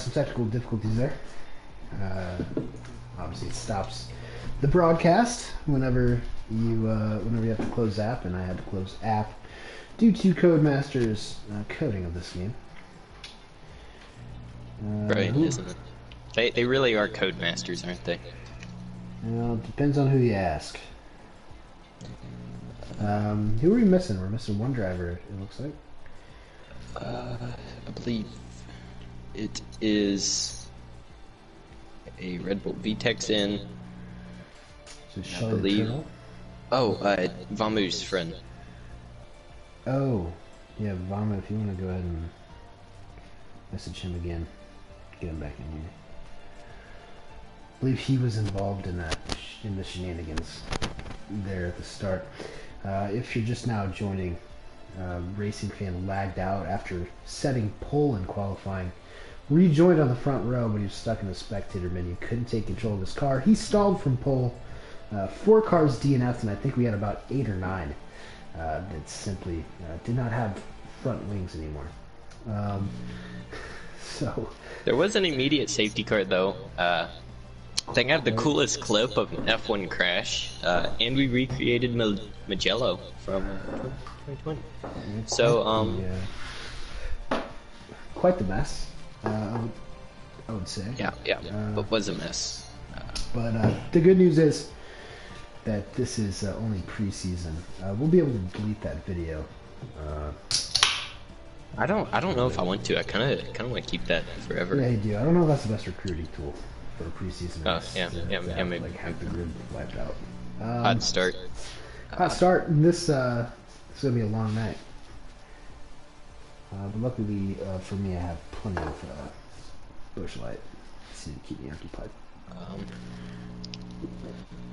some technical difficulties there. Obviously, it stops the broadcast whenever you have to close app, and I had to close app due to Codemaster's coding of this game. Right, isn't it? They really are Codemasters, aren't they? Well, it depends on who you ask. Who are we missing? We're missing one driver, it looks like. I believe it is a Red Bull VTEC's in. So I believe. Oh, Vamu's friend. Oh, yeah, Vamu, if you want to go ahead and message him again, get him back in here. I believe he was involved in the shenanigans there at the start. If you're just now joining, Racing Fan lagged out after setting pole in qualifying. Rejoined on the front row, but he was stuck in the spectator menu. Couldn't take control of his car. He stalled from pole. 4 cars DNF'd, and I think we had about 8 or 9 that simply did not have front wings anymore. So there was an immediate safety car though. They got the coolest clip of an F1 crash, and we recreated Magello from 2020. So, quite the mess, I would say. Yeah, but was a mess. But the good news is that this is only preseason. We'll be able to delete that video. I don't know if I want to. I kind of want to keep that forever. Yeah, you do. I don't know if that's the best recruiting tool for a preseason. Yeah, maybe. Like have the grid wiped out. Hot start. Hot start. This is gonna be a long night. But luckily for me, I have plenty of bush light to keep me occupied.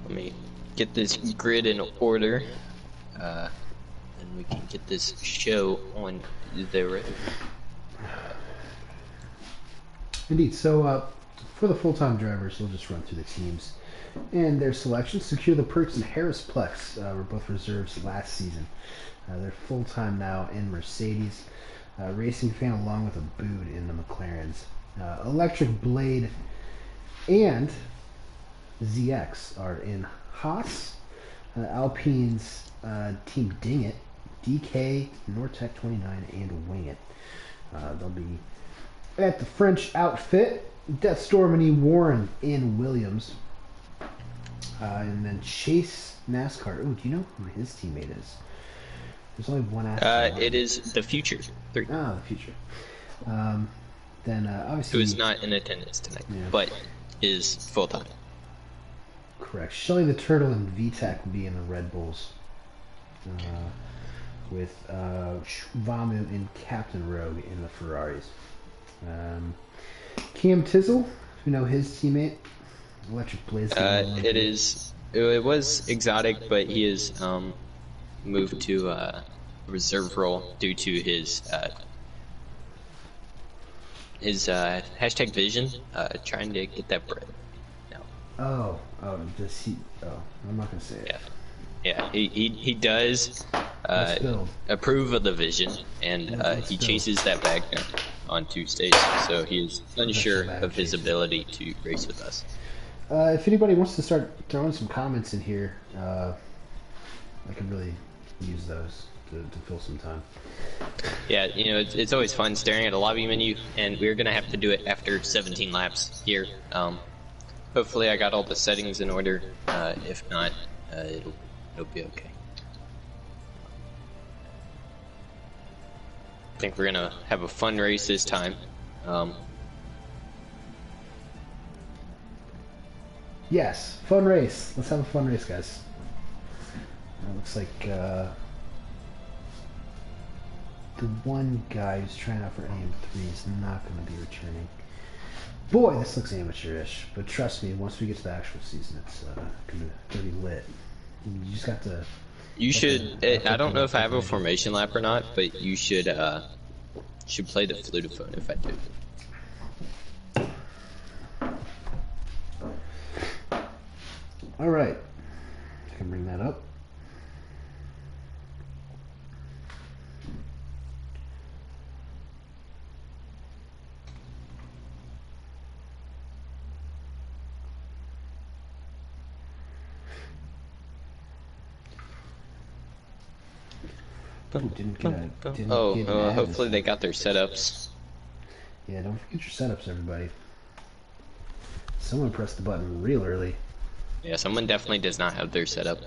Let me get this grid in order, and we can get this show on the road. Indeed. So for the full-time drivers, we'll just run through the teams and their selections. Secure the Perks and Harrisplex were both reserves last season. They're full-time now in Mercedes. Racing Fan along with a boot in the McLarens. Electric Blade and ZX are in Haas. Alpine's Team Ding It, DK, Nortec 29, and Wing It. They'll be at the French outfit. Deathstorm and E. Warren in Williams. And then Chase NASCAR. Oh, do you know who his teammate is? There's only one Aston. It is the Future 3. Oh, the Future. Then obviously... Who is not in attendance tonight, but is full-time. Correct. Shelly the Turtle and VTEC will be in the Red Bulls. With Vamu and Captain Rogue in the Ferraris. Cam Tizzle, you know his teammate, Electric Blaze. It was Exotic, but he is moved to reserve role due to his hashtag vision, trying to get that bread. No. Oh, does he? Oh, I'm not gonna say it. Yeah, he does approve of the vision, and he chases that bag on Tuesdays, so he is unsure of his ability to race with us. If anybody wants to start throwing some comments in here, I could really use those to fill some time. Yeah, you know, it's always fun staring at a lobby menu, and we're gonna have to do it after 17 laps here. Hopefully I got all the settings in order. If not, it'll be okay. I think we're gonna have a fun race this time. Yes, fun race. Let's have a fun race, guys. Looks like the one guy who's trying out for AM3 is not going to be returning. Boy, this looks amateurish, but trust me, once we get to the actual season, it's going to be lit. You just got to... You should... I don't know if I have a formation lap or not, but you should play the flutophone if I do. All right. I can bring that up. Didn't get an hopefully they got their setups. Yeah, don't forget your setups, everybody. Someone pressed the button real early. Yeah, someone definitely does not have their setup.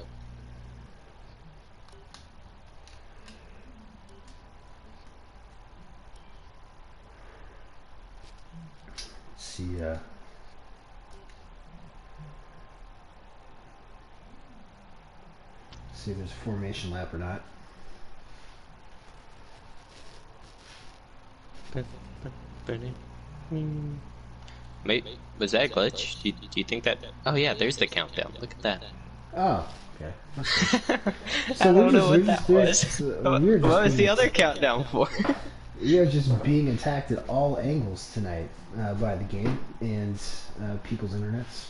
Let's see, see if there's a formation lap or not. Wait, was that a glitch? Do you think that? Oh yeah, there's the countdown. Look at that. Oh, okay. So I don't know what that was. What was the other countdown for? We are just being attacked at all angles tonight by the game and people's internets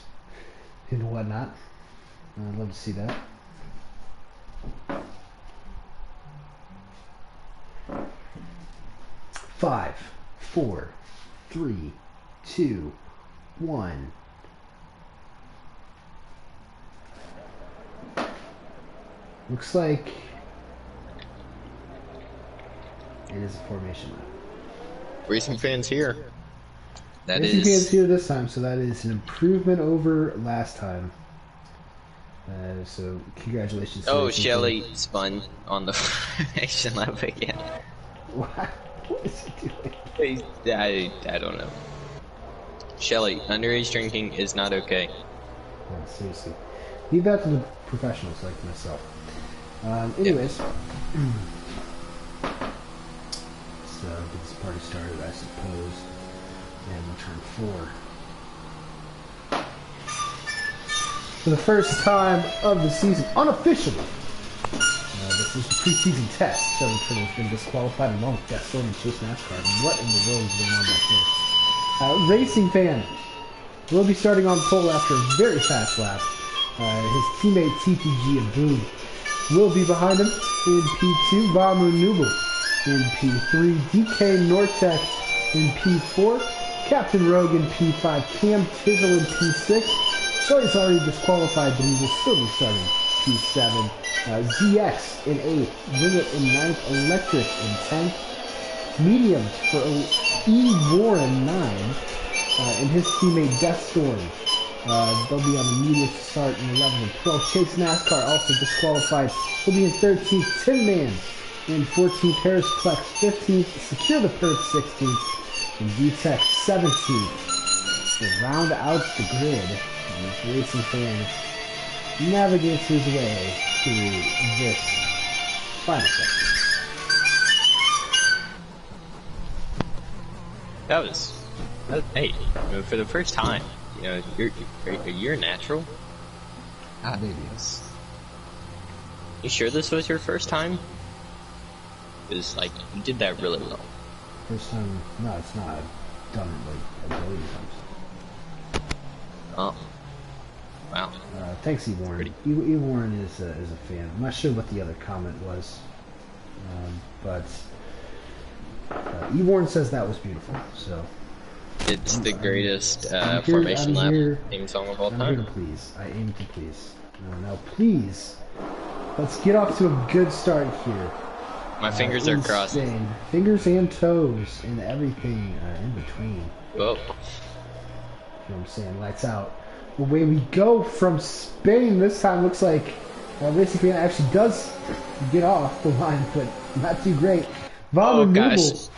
and whatnot. I'd love to see that. Five, 4, 3, 2, 1. Looks like it is a formation lap. Racing fans here. Racing fans here this time, so that is an improvement over last time. So congratulations. Oh, Shelly spun on the formation lap again. What is he doing? I don't know. Shelly, underage drinking is not okay. Yeah, seriously. Leave that to the professionals like myself. Anyways. Let's get this party started, I suppose. And we'll turn 4. For the first time of the season, unofficially, this is the preseason test. Shelly Turtle has been disqualified along with Death Storm and Chase NASCAR. What in the world is going on back here? Racing fan will be starting on pole after a very fast lap. His teammate TPG Abood will be behind him in P2. Vamu Nubel in P3. DK Nortec in P4. Captain Rogue in P5. Cam Tizzle in P6. Shelly's already disqualified, but he will still be starting P7. ZX in 8th. Wing It in 9th. Electric in 10th. Medium for E. Warren 9. And his teammate Death Storm. They'll be on the medium start in 11th and 12th. Chase NASCAR also disqualified. He'll be in 13th. Tin Man in 14th. Harris Plex 15th. Secure the Perth 16th. And VTech 17th. To round out the grid, this racing fan navigates his way through this final section. That was hey, for the first time, you're a natural. Ah, baby. You sure this was your first time? Because, like, you did that really well. First time? No, it's not. I've done it like a billion times. Oh. Wow. Thanks, E. Warren. E. Warren is a fan. I'm not sure what the other comment was, but E. Warren says that was beautiful. So it's the greatest formation lap theme song of all time. I'm here to please. I aim to please. Now, please, let's get off to a good start here. My fingers are crossed. Fingers and toes and everything in between. Whoa. You know what I'm saying? Lights out. Away we go from Spain. This time looks like Racing Fan actually does get off the line, but not too great. Gosh.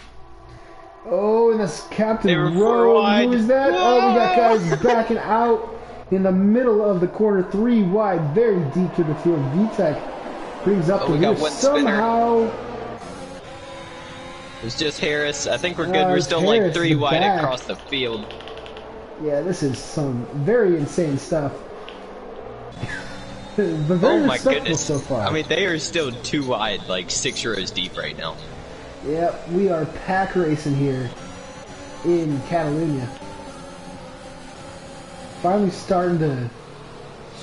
Oh, and that's Captain Rogue. Who is that? Whoa! Oh, we got guys backing out in the middle of the corner. 3 wide, very deep to the field. VTech brings up the rear somehow. It's just Harris. I think we're good. We're still Harris, like 3 wide across the field. Yeah, this is some very insane stuff. But very my goodness. So far. I mean, they are still 2 wide, like 6 rows deep right now. Yeah, we are pack racing here in Catalunya. Finally starting to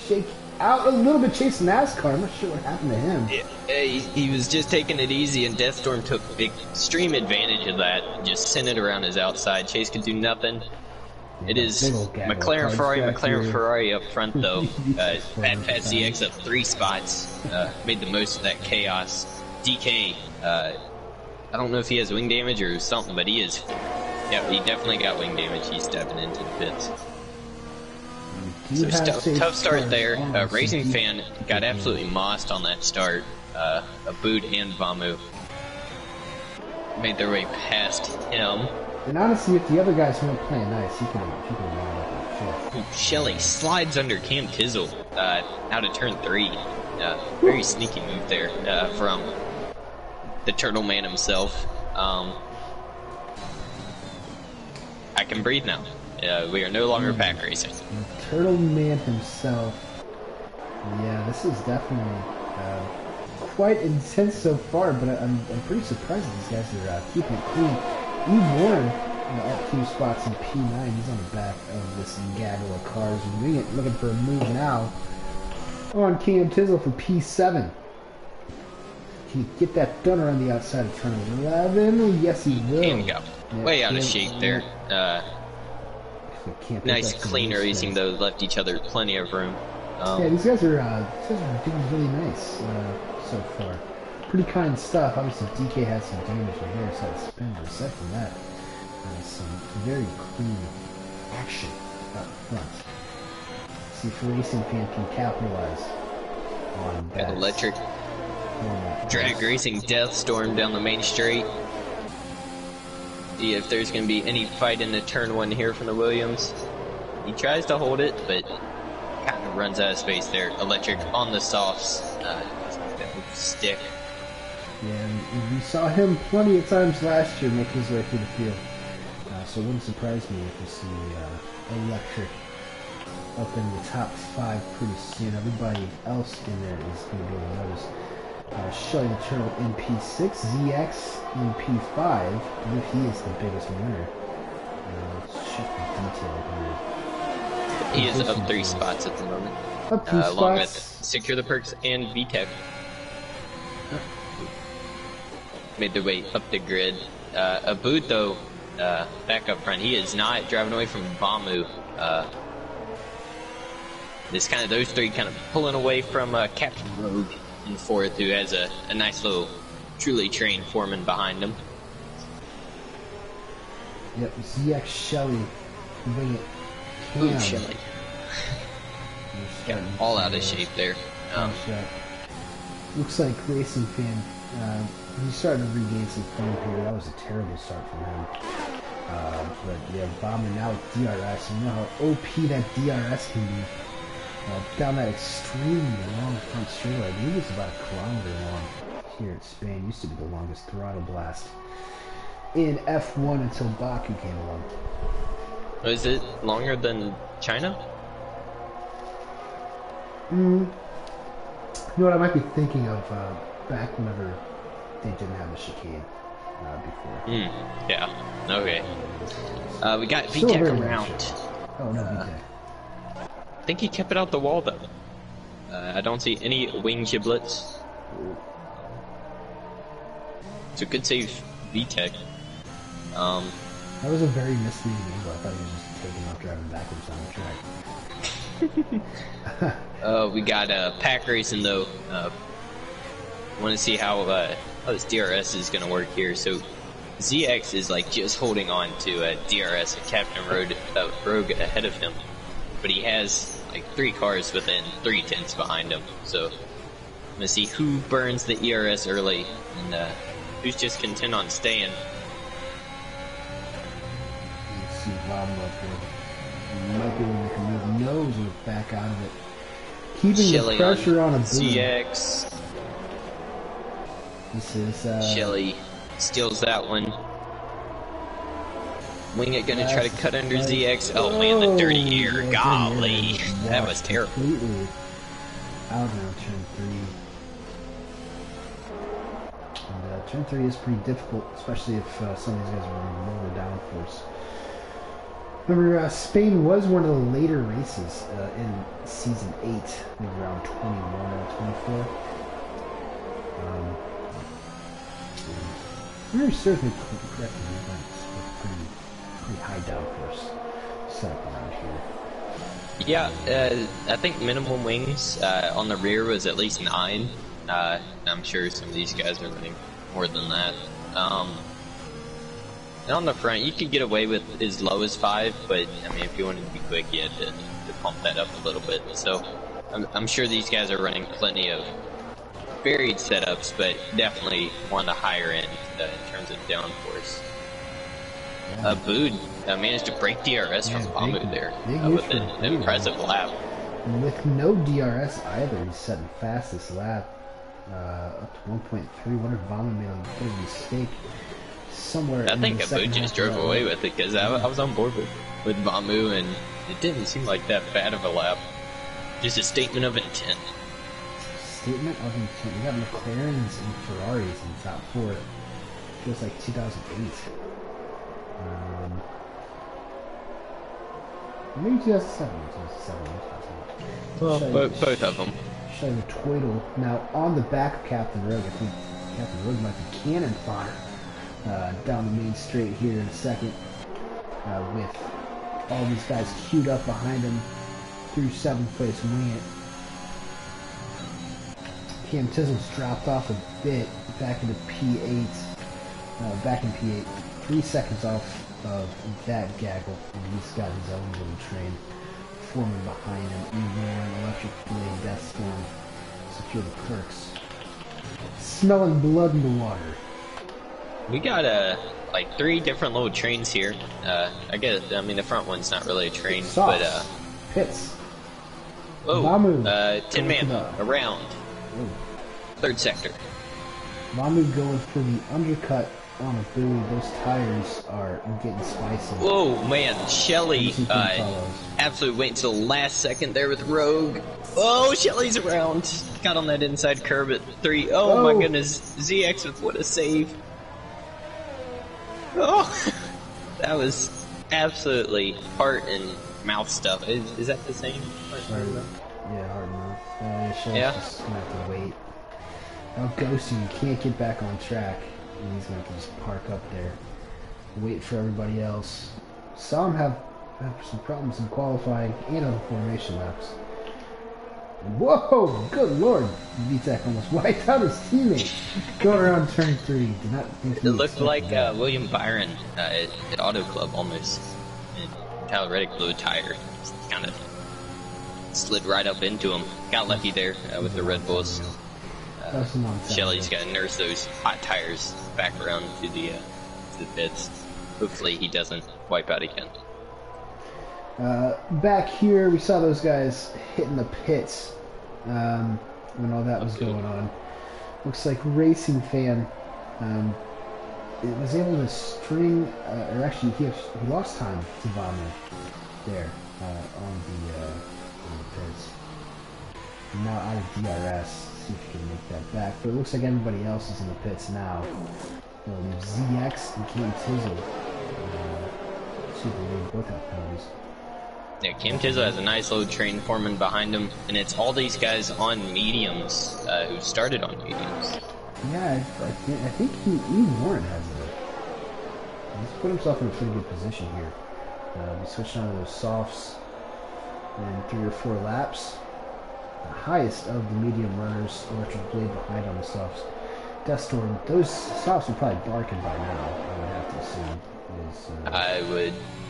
shake out a little bit, chasing NASCAR. I'm not sure what happened to him. Yeah, he was just taking it easy, and Deathstorm took extreme advantage of that. Just sent it around his outside. Chase could do nothing. Yeah, it is McLaren Ferrari up front though. Fat ZX up 3 spots. Made the most of that chaos. DK, I don't know if he has wing damage or something, but he is. Yeah, he definitely got wing damage. He's stepping into the pits. So tough start there. Racing Fan got absolutely mossed on that start. Abood and Vamu made their way past him. And honestly, if the other guys weren't playing nice, he could have wound up in fifth. Shelly slides under Cam Tizzle out of turn 3. Very sneaky move there from the Turtle Man himself. I can breathe now. We are no longer pack racing. The Turtle Man himself. Yeah, this is definitely quite intense so far, but I'm pretty surprised that these guys are keeping it clean. E1 up 2 spots in P9. He's on the back of this gaggle of cars. Looking for a move now on Cam Tizzle for P7. Can he get that done around the outside of turn 11? Yes, he will. And go. Yeah, way out of shape there. Nice clean racing though. Left each other plenty of room. Yeah, these guys are doing really nice so far. Pretty kind stuff. Obviously, DK has some damage when Harris had to spin, but aside from that, some very clean action up front. See if Racing Fan can capitalize on that. Electric drag racing death storm down the main straight. See if there's going to be any fight in the turn 1 here from the Williams. He tries to hold it, but kind of runs out of space there. Electric on the softs. Stick. Yeah, and we saw him plenty of times last year make his way through the field. So it wouldn't surprise me if we see Electric up in the top 5 pretty soon. Everybody else in there is going to be able to notice. Shelly the Turtle in P6, ZX in P5. I believe he is the biggest winner. Let's check the detail here. He is up 3 spots at the moment. Up 2 spots. Along with Secure the Perks and VTech. Made their way up the grid. Abood, though, back up front. He is not driving away from Vamu. Those 3 kind of pulling away from Captain Rogue in 4th, who has a nice little, truly trained foreman behind him. Yep, ZX Shelly. Bring it. Ooh, Shelly. All out of shape there. Looks like Racing Fan. He's starting to regain some form here. That was a terrible start from him. But yeah, Bomber now with DRS. You know how OP that DRS can be. Down that extremely long front straightaway. I believe it's about 1 kilometer long here in Spain. Used to be the longest throttle blast in F1 until Baku came along. Is it longer than China? You know what I might be thinking of back whenever they didn't have the chicane before. Yeah. Okay. We got Still VTech around. Oh no, VTech. I think he kept it out the wall though. I don't see any wing giblets. So good save VTech. That was a very misleading angle. I thought he was just taking off driving backwards on the track. We got pack racing though. Want to see how this DRS is going to work here. So ZX is like just holding on to DRS and Captain Rogue ahead of him, but he has like 3 cars within 3 tenths behind him. So I'm gonna see who burns the ERS early and who's just content on staying. Let's see Bob up here. Might be able to make a move. Nose and back out of it. Keeping Shelly the pressure on a boom. ZX. This is Shelly steals that one. Wing it gonna try to cut under ZX. Oh man, the dirty air. Yeah, Golly. That was terrible. Completely out now, turn 3. And turn 3 is pretty difficult, especially if some of these guys are running lower downforce. Remember, Spain was one of the later races in season 8, maybe around 21 or 24. Very certainly correct me, but it's pretty high downforce setup around here. Yeah, I think minimum wings on the rear was at least 9. I I'm sure some of these guys are running more than that. And on the front, you could get away with as low as 5, but I mean, if you wanted to be quick, you had to pump that up a little bit. So I'm sure these guys are running plenty of varied setups, but definitely on the higher end in terms of downforce. Bood managed to break DRS from Bamu there with an impressive lap. With no DRS either, he's setting fast this lap. Up to 1.3. Wonder if Bamu made a bit of a mistake somewhere. I think Bood just drove away with it, because I was on board with Bamu, and it didn't seem like that bad of a lap. Just a statement of intent. Statement of intent. We got McLarens and Ferraris in the top 4. Feels like 2008. Maybe 2007. Well, both of them. Show the twiddle. Now on the back of Captain Rogue, I think Captain Rogue might be cannon fodder down the main straight here in a second, with all these guys queued up behind him through 7th place wing it. Cam Tizzle's dropped off a bit back into P8. Back in P8, 3 seconds off of that gaggle, and he's got his own little train forming behind him. E1, Electric Blade, Death Storm, secure the perks. Smelling blood in the water. We got like 3 different little trains here. I mean the front one's not really a train, but pits. Oh, Bamu 10-man around. Whoa. 3rd sector. Bamu going for the undercut on a buoy. Those tires are getting spicy. Whoa, man, Shelly absolutely waiting until the last second there with Rogue. Oh, Shelly's around. Got on that inside curb at 3. Oh my goodness, ZX with what a save. Oh, that was absolutely heart and mouth stuff. Is that the same? Yeah, heart and mouth. Shelly's just gonna have to wait. Now Ghosty, you can't get back on track. And he's going to just park up there, wait for everybody else. Saw him have some problems in qualifying and on the formation laps. Whoa! Good lord! VTech almost wiped out his teammate going around turn 3. Did not think it looked like William Byron at Auto Club almost. And Tyler Reddick blew a tire. Kind of slid right up into him. Got lucky there with the Red Bulls. Shelly's got to nurse those hot tires back around to the pits. Hopefully he doesn't wipe out again. Back here, we saw those guys hitting the pits when all that was going on. Looks like Racing Fan was able to string, or actually he lost time to Bamu there on the pits. Now out of DRS. See if you can make that back, but it looks like everybody else is in the pits now. ZX and Cam Tizzle. See if they both have penalties. Yeah, Cam Tizzle has a nice little train forming behind him, and it's all these guys on mediums who started on mediums. Yeah, I think Warren has it. He's put himself in a pretty good position here. He's switching out of those softs in 3 or 4 laps. The highest of the medium runners, Electric Blade behind on the softs. Death Storm, those softs are probably barking by now, I would have to assume.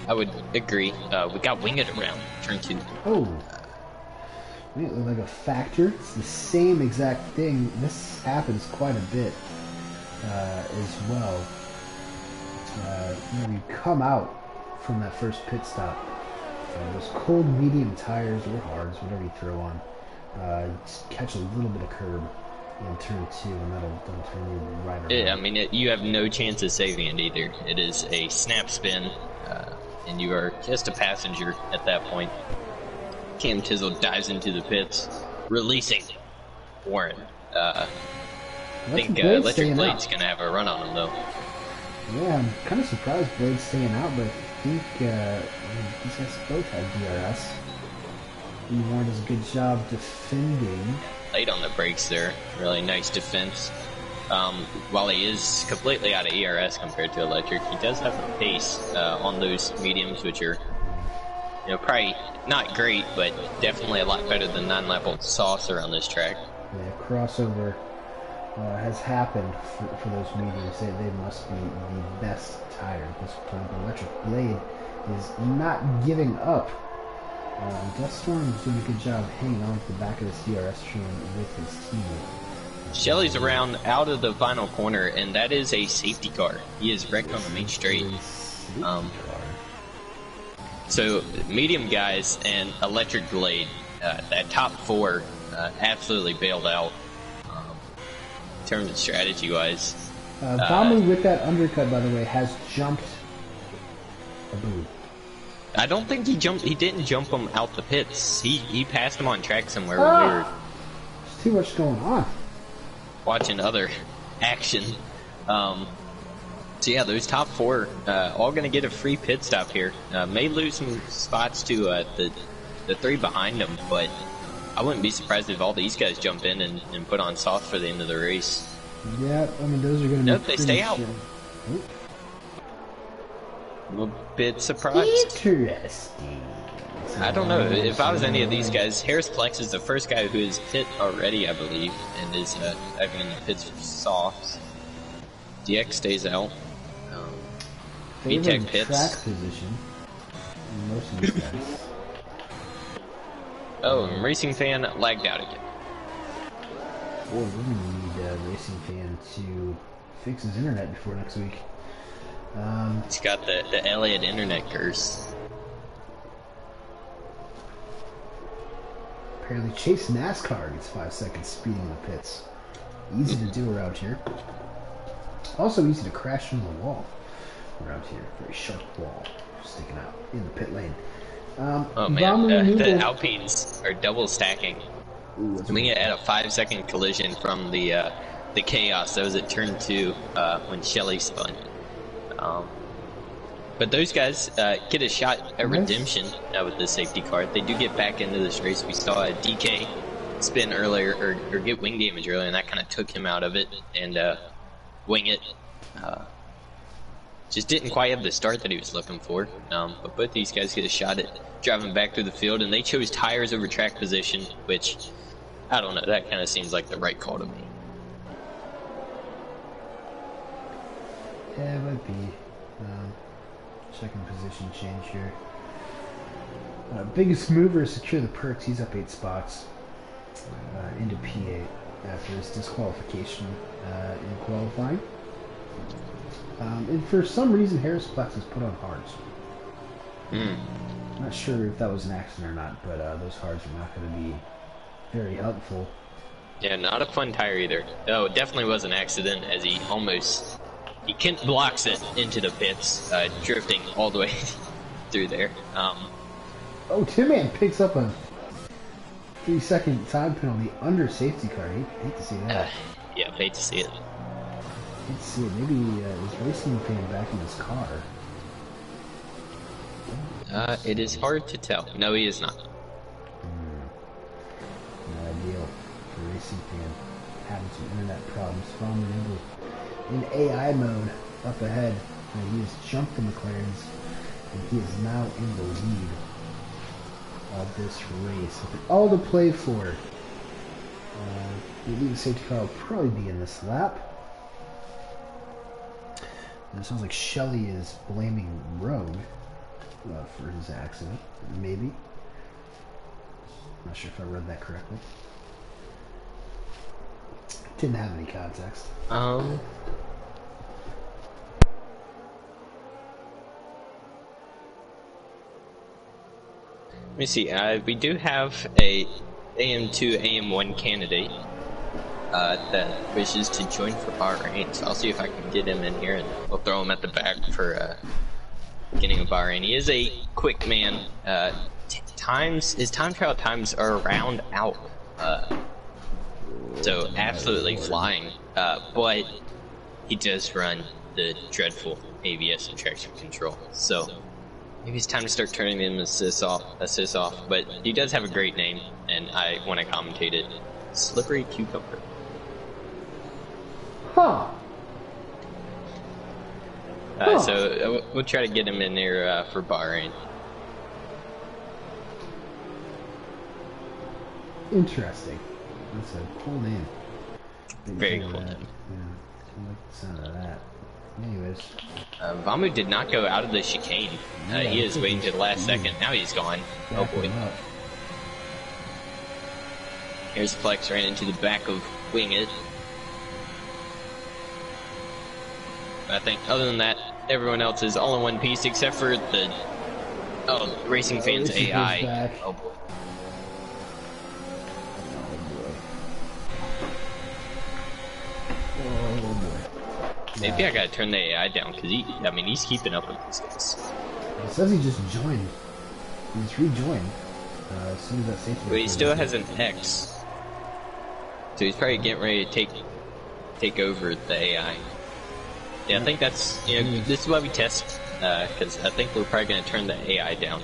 I would agree. We got Winged around turn 2. Oh, it looked like a factor. It's the same exact thing. This happens quite a bit as well. When you come out from that first pit stop, those cold medium tires or hards, whatever you throw on, just catch a little bit of curb in turn 2, and that'll turn you right around. Yeah, I mean, you have no chance of saving it either. It is a snap spin, and you are just a passenger at that point. Cam Tizzle dives into the pits, releasing Warren. I think Electric Blade's going to have a run on him, though. Yeah, I'm kind of surprised Blade's staying out, but I think these guys both have DRS. Warren does a good job defending. Late on the brakes there. Really nice defense. While he is completely out of ERS compared to Electric, he does have a pace on those mediums, which are, probably not great, but definitely a lot better than 9-lap old sauce around this track. Yeah, crossover has happened for those mediums. They must be the best tire at this point. The Electric Blade is not giving up. Dust Storm is doing a good job hanging on to the back of this DRS train with his teammate. Shelly's around out of the final corner, and that is a safety car. He is wrecked on the main straight. So, medium guys and Electric Blade, that top four absolutely bailed out in terms of strategy-wise. Bomber with that undercut, by the way, has jumped Abu. I don't think he jumped. He didn't jump him out the pits. He passed him on track somewhere when we were There's too much going on. watching other action. So yeah, those top four all going to get a free pit stop here. May lose some spots to the three behind them, but I wouldn't be surprised if all these guys jump in and put on soft for the end of the race. Yeah, I mean those are going to Nope, they stay out. A little bit surprised. Interesting. I don't know. If I was any of these guys, Harris Plex is the first guy who is pit already, I believe, and is having in the pits for softs. DX stays out. VTech pits. Track position. Most of these guys. Oh, and Racing Fan lagged out again. Boy, we're gonna need Racing Fan to fix his internet before next week. He's got the Elliott internet curse. Apparently Chase NASCAR gets 5 seconds speeding in the pits. Easy to do around here. Also easy to crash into the wall around here. Very sharp wall sticking out in the pit lane. Oh man, the Alpines are double stacking. We at a 5-second collision from the chaos that was at turn 2 when Shelly spun. But those guys get a shot at redemption with the safety car. They do get back into this race. We saw a DK spin earlier, or get wing damage earlier, and that kind of took him out of it. And Wing It just didn't quite have the start that he was looking for. But both these guys get a shot at driving back through the field, and they chose tires over track position, which, I don't know, that kind of seems like the right call to me. Yeah, it might be. Second position change here. Biggest mover is secure the perks. He's up 8 spots into P8 after his disqualification in qualifying. And for some reason, Harris Plex has put on hards. Not sure if that was an accident or not, but those hards are not going to be very helpful. Yeah, not a fun tire either. No, it definitely was an accident, as he Kent blocks it into the pits, drifting all the way through there. Oh, Tin Man picks up a 3-second time penalty under safety car. Hate to see that. Yeah, hate to see it. Hate to see it. Maybe is Racing Fan back in his car? It is hard to tell. No, he is not. Not ideal for Racing Fan. Having some internet problems. Falling into in AI mode up ahead. And he has jumped the McLarens, and he is now in the lead of this race. All to play for. The lead safety car will probably be in this lap. And it sounds like Shelly is blaming Rogue for his accident. Maybe. Not sure if I read that correctly. Didn't have any context. Let me see. We do have a AM2, AM1 candidate that wishes to join for Bahrain, so I'll see if I can get him in here, and we'll throw him at the back for getting a Bahrain. He is a quick man. His time trial times are around out, so absolutely flying. But he does run the dreadful ABS and traction control, so maybe it's time to start turning them assists off. But he does have a great name, and I want to commentate it. Slippery Cucumber. Huh. So we'll try to get him in there for Bahrain. Interesting. That's a cool name. Very cool. Yeah, I like the sound of that. Anyways. Vamu did not go out of the chicane. He is waiting to the last second. Now he's gone. Oh boy. Here's Flex ran into the back of Wing It. I think other than that, everyone else is all in one piece except for the Racing Fans AI. Oh boy. Maybe I gotta turn the AI down because he's keeping up with these guys. It says he just joined. He just rejoined as soon as that safety. But he still has an X, so he's probably getting ready to take over the AI. Yeah, I think that's this is why we test because I think we're probably gonna turn the AI down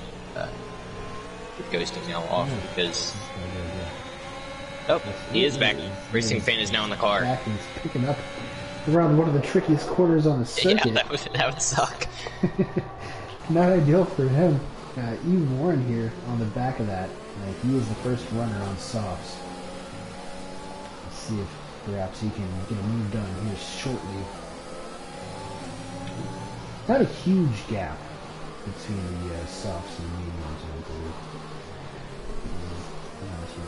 with ghosting now off because. Oh, he is back. Racing Fan is now in the car. He's picking up around one of the trickiest corners on the circuit. Yeah, that would suck. Not ideal for him. Eve Warren here on the back of that. He is the first runner on softs. Let's see if perhaps he can get a move done here shortly. Not a huge gap between the softs and mediums, I believe. Here.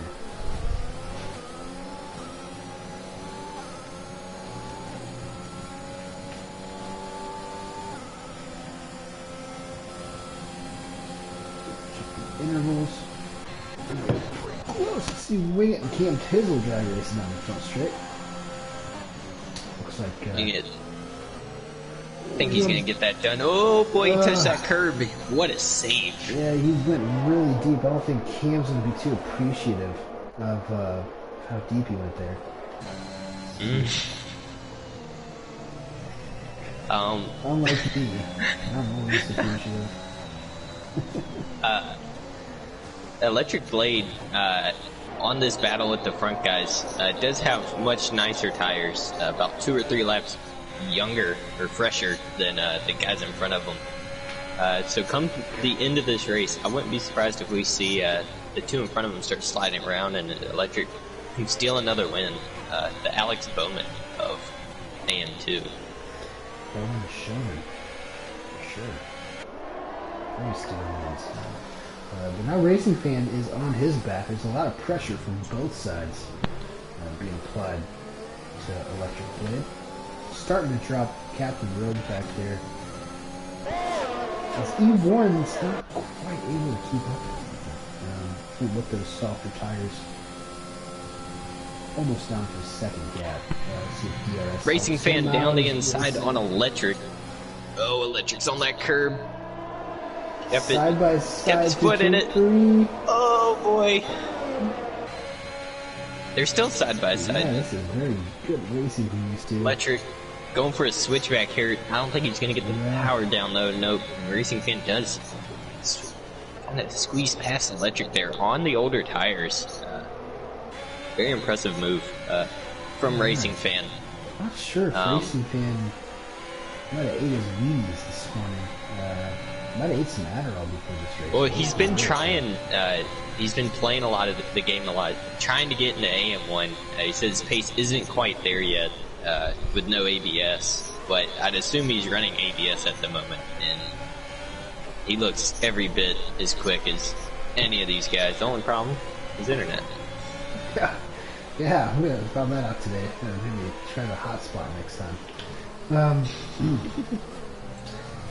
Intervals. Close. Let's see Wing It and Cam Tizzle drag racing down the front straight. Looks like. I think he's gonna get that done. Oh boy, he touched that curb. What a save! Yeah, he went really deep. I don't think Cam's gonna be too appreciative of how deep he went there. Unlike me, I'm always appreciative. Electric Blade on this battle with the front guys does have much nicer tires, about 2 or 3 laps younger or fresher than the guys in front of them. So come the end of this race, I wouldn't be surprised if we see the 2 in front of them start sliding around and Electric can steal another win. The Alex Bowman of AM2. Bowman Showman, for sure. Very stealing wins. But now Racing Fan is on his back. There's a lot of pressure from both sides being applied to Electric Blade. Starting to drop Captain Road back there. As Eve Warren's not quite able to keep up with those softer tires. Almost down to a second gap. Racing Fan down the inside on Electric. Oh, Electric's on that curb. Side by side. Kept his foot in it. Oh boy. They're still side by side. Yeah, this is very good racing from these two. Electric going for a switchback here. I don't think he's going to get the power down though. Nope. Racing Fan does kind of squeeze past Electric there on the older tires. Very impressive move from Racing Fan. Not sure if Racing Fan might have ate his wheaties this morning. Might have ate some Adderall before this race. Well, he's been trying, he's been playing a lot of the game a lot, trying to get into AM1. He says his pace isn't quite there yet, with no ABS, but I'd assume he's running ABS at the moment, and he looks every bit as quick as any of these guys. The only problem is internet. Yeah, we found that out today. Maybe try the hotspot next time.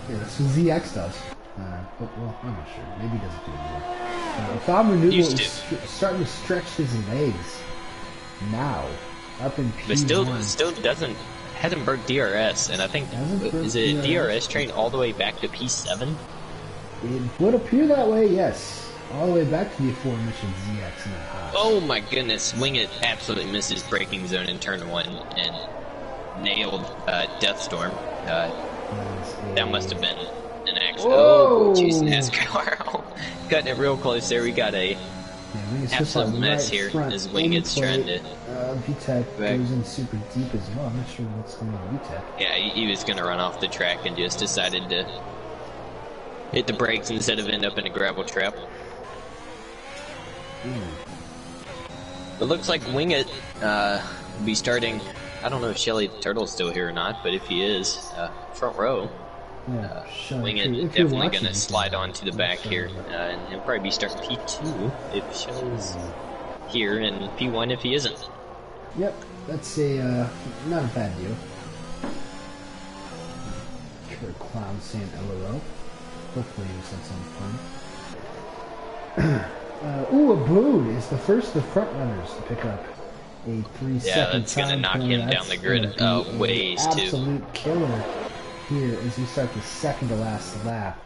Yeah, that's what ZX does. Well, I'm not sure. Maybe he doesn't do it anymore. Bob Renewal is starting to stretch his legs now. Up in P1. But still hasn't broke DRS, and I think, is it DRS train all the way back to P7? It would appear that way, yes. All the way back to the aforementioned ZX in that hot. Oh my goodness, Wing It absolutely missed his braking zone in turn 1 and nailed Deathstorm. That must have been an accident. Oh, jeez, NASCAR. Cutting it real close there. We got a absolute mess here as Wing It's trying to... VTEC goes in super deep as well. I'm not sure what's going on with VTEC. Yeah, he was going to run off the track and just decided to hit the brakes instead of end up in a gravel trap. It looks like Wing It We'll be starting. I don't know if Shelly the Turtle's still here or not, but if he is, front row. Yeah, Wing it definitely going to slide on to the back here, and he'll probably be starting P2 if Shelly's here, and P1 if he isn't. Yep, that's a not a bad deal. Killer Clown saying LOL. Hopefully he said something fun. Ooh, a boot is the first of the front runners to pick up a 3-second time. Yeah, that's going to knock him down the grid ways too. Absolute killer here as we start the second to last lap.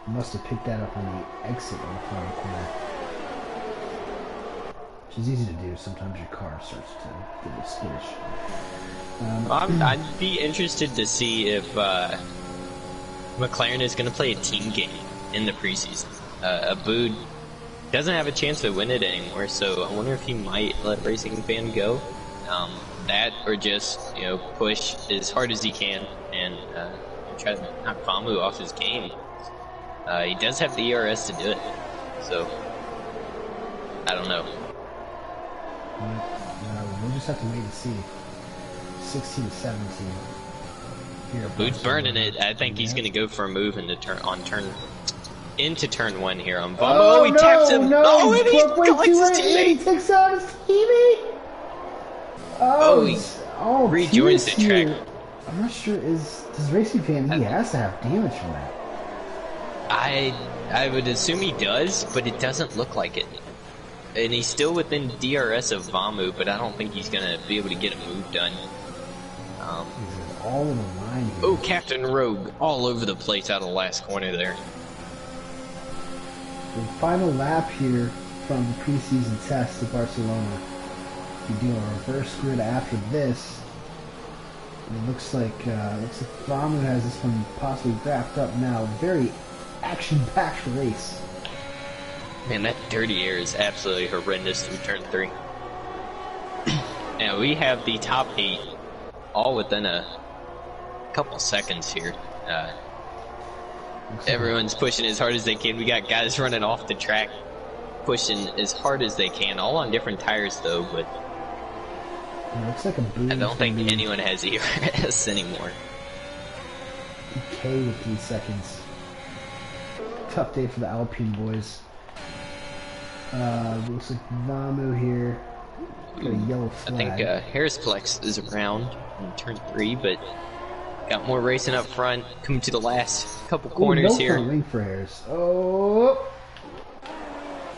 Must have picked that up on the exit in the final corner. Which is easy to do. Sometimes your car starts to get a skittish. I'd be interested to see if McLaren is going to play a team game in the preseason. Abood doesn't have a chance to win it anymore, so I wonder if he might let Racing Fan go. That or just push as hard as he can and try to knock Famu off his game. He does have the ERS to do it, so I don't know. We'll just have to wait and see. 16 to 17. Abood's burning it. I think he's going to go for a move into turn 1 here on Famu. Oh, he taps him. No, and he collects his teammate. He takes out his teammate. He rejoins the track. I'm not sure. Does Racing Fan? He has to have damage from that. I would assume he does, but it doesn't look like it. And he's still within DRS of Vamu, but I don't think he's gonna be able to get a move done. He's all in the line here. Oh, Captain Rogue, all over the place out of the last corner there. The final lap here from the preseason test at Barcelona. We do a reverse grid after this. And it looks like Vamu has this one possibly wrapped up now. Very action-packed race. Man, that dirty air is absolutely horrendous through turn 3. Now we have the top 8 all within a couple seconds here. Everyone's pushing as hard as they can. We got guys running off the track, pushing as hard as they can, all on different tires though, but it looks like a I don't think anyone has ERS anymore. Okay with 3 seconds. Tough day for the Alpine boys. Looks like Vamu here. Got a yellow flag. I think Harrisplex is around in turn 3, but got more racing up front. Coming to the last couple corners here. Wing for Harris. Oh,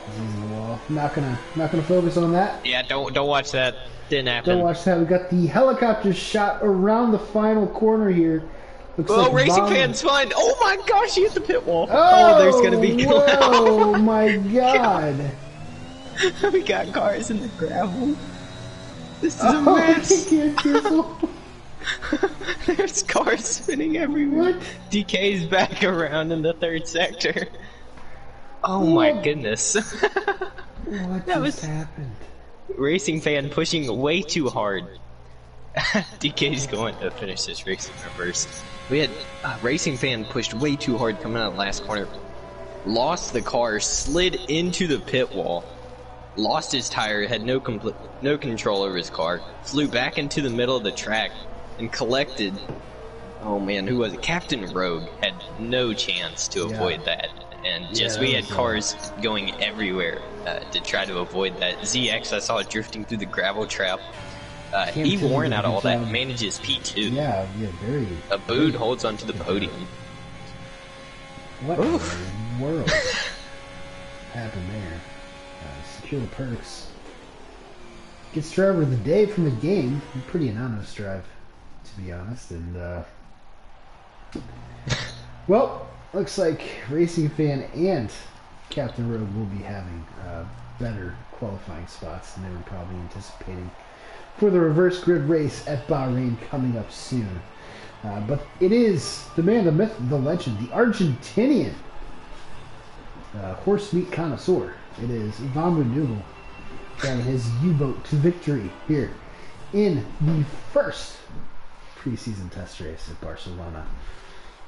easy wall. Not gonna focus on that. Yeah, don't watch that. Didn't happen. Don't watch that. We got the helicopter shot around the final corner here. Looks like Racing Fan's fine. Oh my gosh, he hit the pit wall. Oh, there's gonna be. Oh my god. We got cars in the gravel. This is a mess. There's cars spinning everywhere. What? DK's back around in the 3rd sector. Oh my goodness. What just happened? Racing Fan pushing way too hard. DK's going to finish this race in reverse. We had Racing Fan pushed way too hard coming out of the last corner. Lost the car, slid into the pit wall. Lost his tire, had no control over his car. Flew back into the middle of the track and collected. Oh man, who was it? Captain Rogue had no chance to avoid that. And we had cars going everywhere to try to avoid that. ZX I saw drifting through the gravel trap. He Warren out of all that manages P2. Yeah, very. Abood holds onto the podium. What in the world happened there? Secure the perks. Gets driver of the day from the game. Pretty anonymous drive, to be honest. And well, looks like Racing Fan and Captain Rogue will be having better qualifying spots than they were probably anticipating for the reverse grid race at Bahrain coming up soon. But it is the man, the myth, the legend, the Argentinian horse meat connoisseur. It is Vamu Newell driving his U-boat to victory here in the first preseason test race at Barcelona.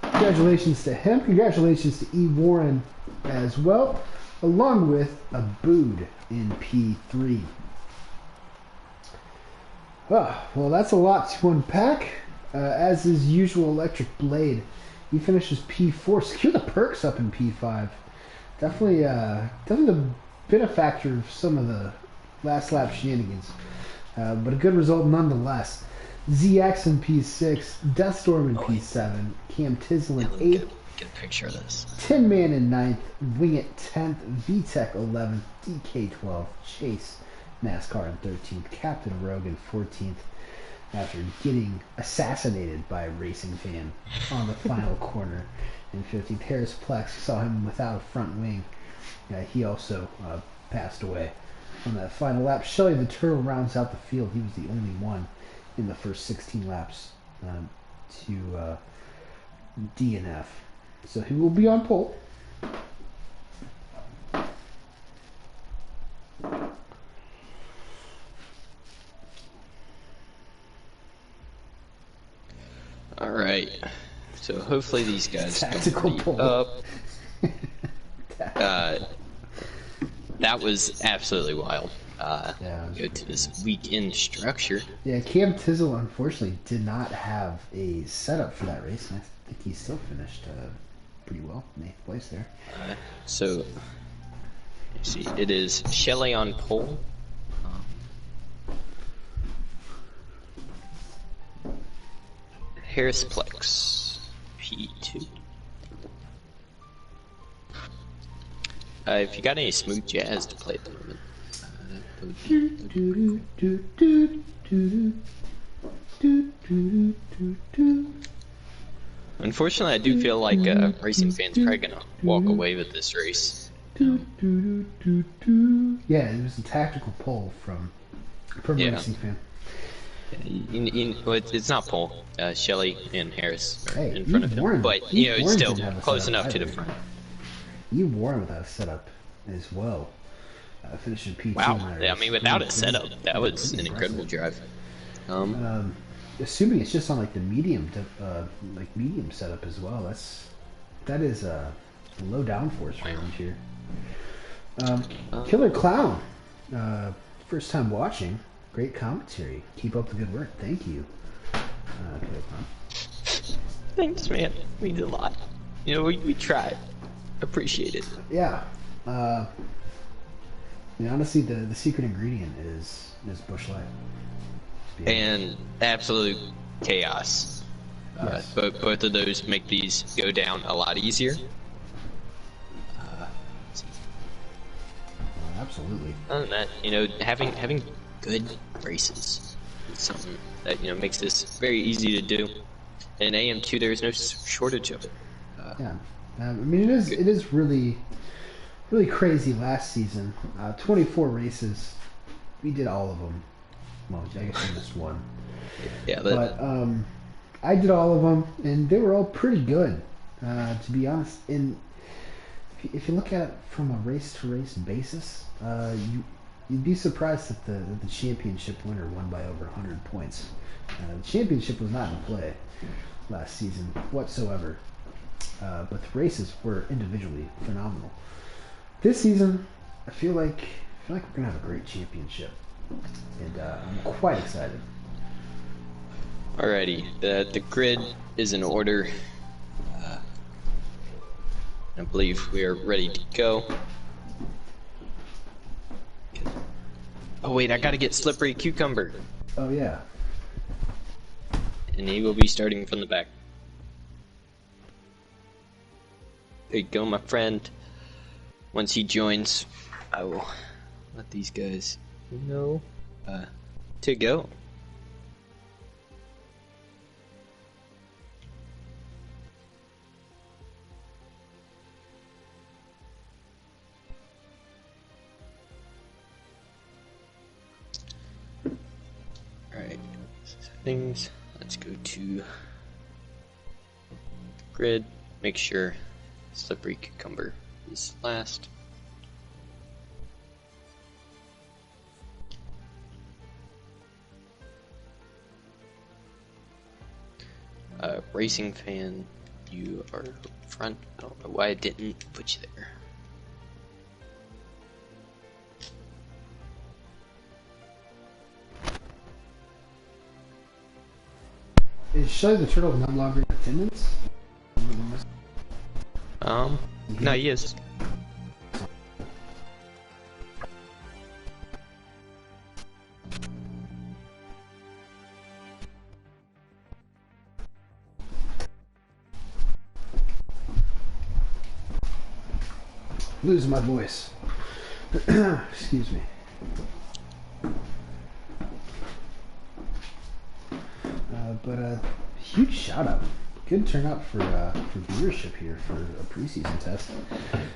Congratulations to him. Congratulations to E. Warren as well, along with Abood in P3. Oh, well, that's a lot to unpack. As his usual electric blade, he finishes P4. Secure the perks up in P5. Definitely the benefactor of some of the last lap shenanigans. But a good result nonetheless. ZX in P6, Deathstorm in P7, Cam Tizzle in 8th, Get a picture of this. Tin Man in 9th, Wing It 10th, VTech 11th, DK 12th, Chase NASCAR in 13th, Captain Rogue in 14th, after getting assassinated by a racing fan on the final corner in 15th. Harris Plex saw him without a front wing. He also passed away on that final lap. Shelley the Turtle rounds out the field. He was the only one in the first 16 laps to DNF. So he will be on pole. All right. So hopefully these guys Tactical don't pull. up. That was absolutely wild. Yeah, Go to this weekend structure. Yeah, Cam Tizzle unfortunately did not have a setup for that race, and I think he still finished pretty well, in 8th place there. So, let's see, it is Shelley on pole. Harris Plex, P2. If you got any smooth jazz to play at the moment, unfortunately, I do feel like racing fans are probably gonna walk away with this race. Yeah, it was a tactical pull from Racing Fan. It's not pole. Shelley and Harris are Hey, in front of him, Warren, but you know, it's Warren still didn't have a close setup enough to the either. front. You Warren without a setup as well. Finishing P2. Wow, I mean, without a setup, that was an incredible drive. Assuming it's just on like the medium, medium setup as well. That is a low downforce range here. Killer Clown, first time watching. Great commentary. Keep up the good work. Thank you, Killer Clown. Thanks, man. Means a lot. You know, we tried. Appreciate it. Yeah. Honestly, the secret ingredient is Busch Light. And absolute chaos. Yes. Both of those make these go down a lot easier. Absolutely. Other than that, you know, having good races is something that, you know, makes this very easy to do. In AM2, there is no shortage of it. Yeah. I mean, it is really crazy last season. 24 races. We did all of them. Well, I guess we missed one. Yeah, but I did all of them, and they were all pretty good, to be honest. And if you look at it from a race-to-race basis, you'd be surprised that the championship winner won by over 100 points. The championship was not in play last season whatsoever, but the races were individually phenomenal. This season, I feel like we're gonna have a great championship, and I'm quite excited. Alrighty, the grid is in order. I believe we are ready to go. Oh wait, I gotta get Slippery Cucumber. Oh yeah. And he will be starting from the back. There you go, my friend. Once he joins, I will let these guys know to go. Alright, settings. Let's go to grid. Make sure Slippery Cucumber is last. Racing Fan, you are front. I don't know why I didn't put you there. Is Shelly the Turtle no longer in attendance? No, he is. Losing my voice. Excuse me. But huge shout out. Good turnout for viewership here for a preseason test,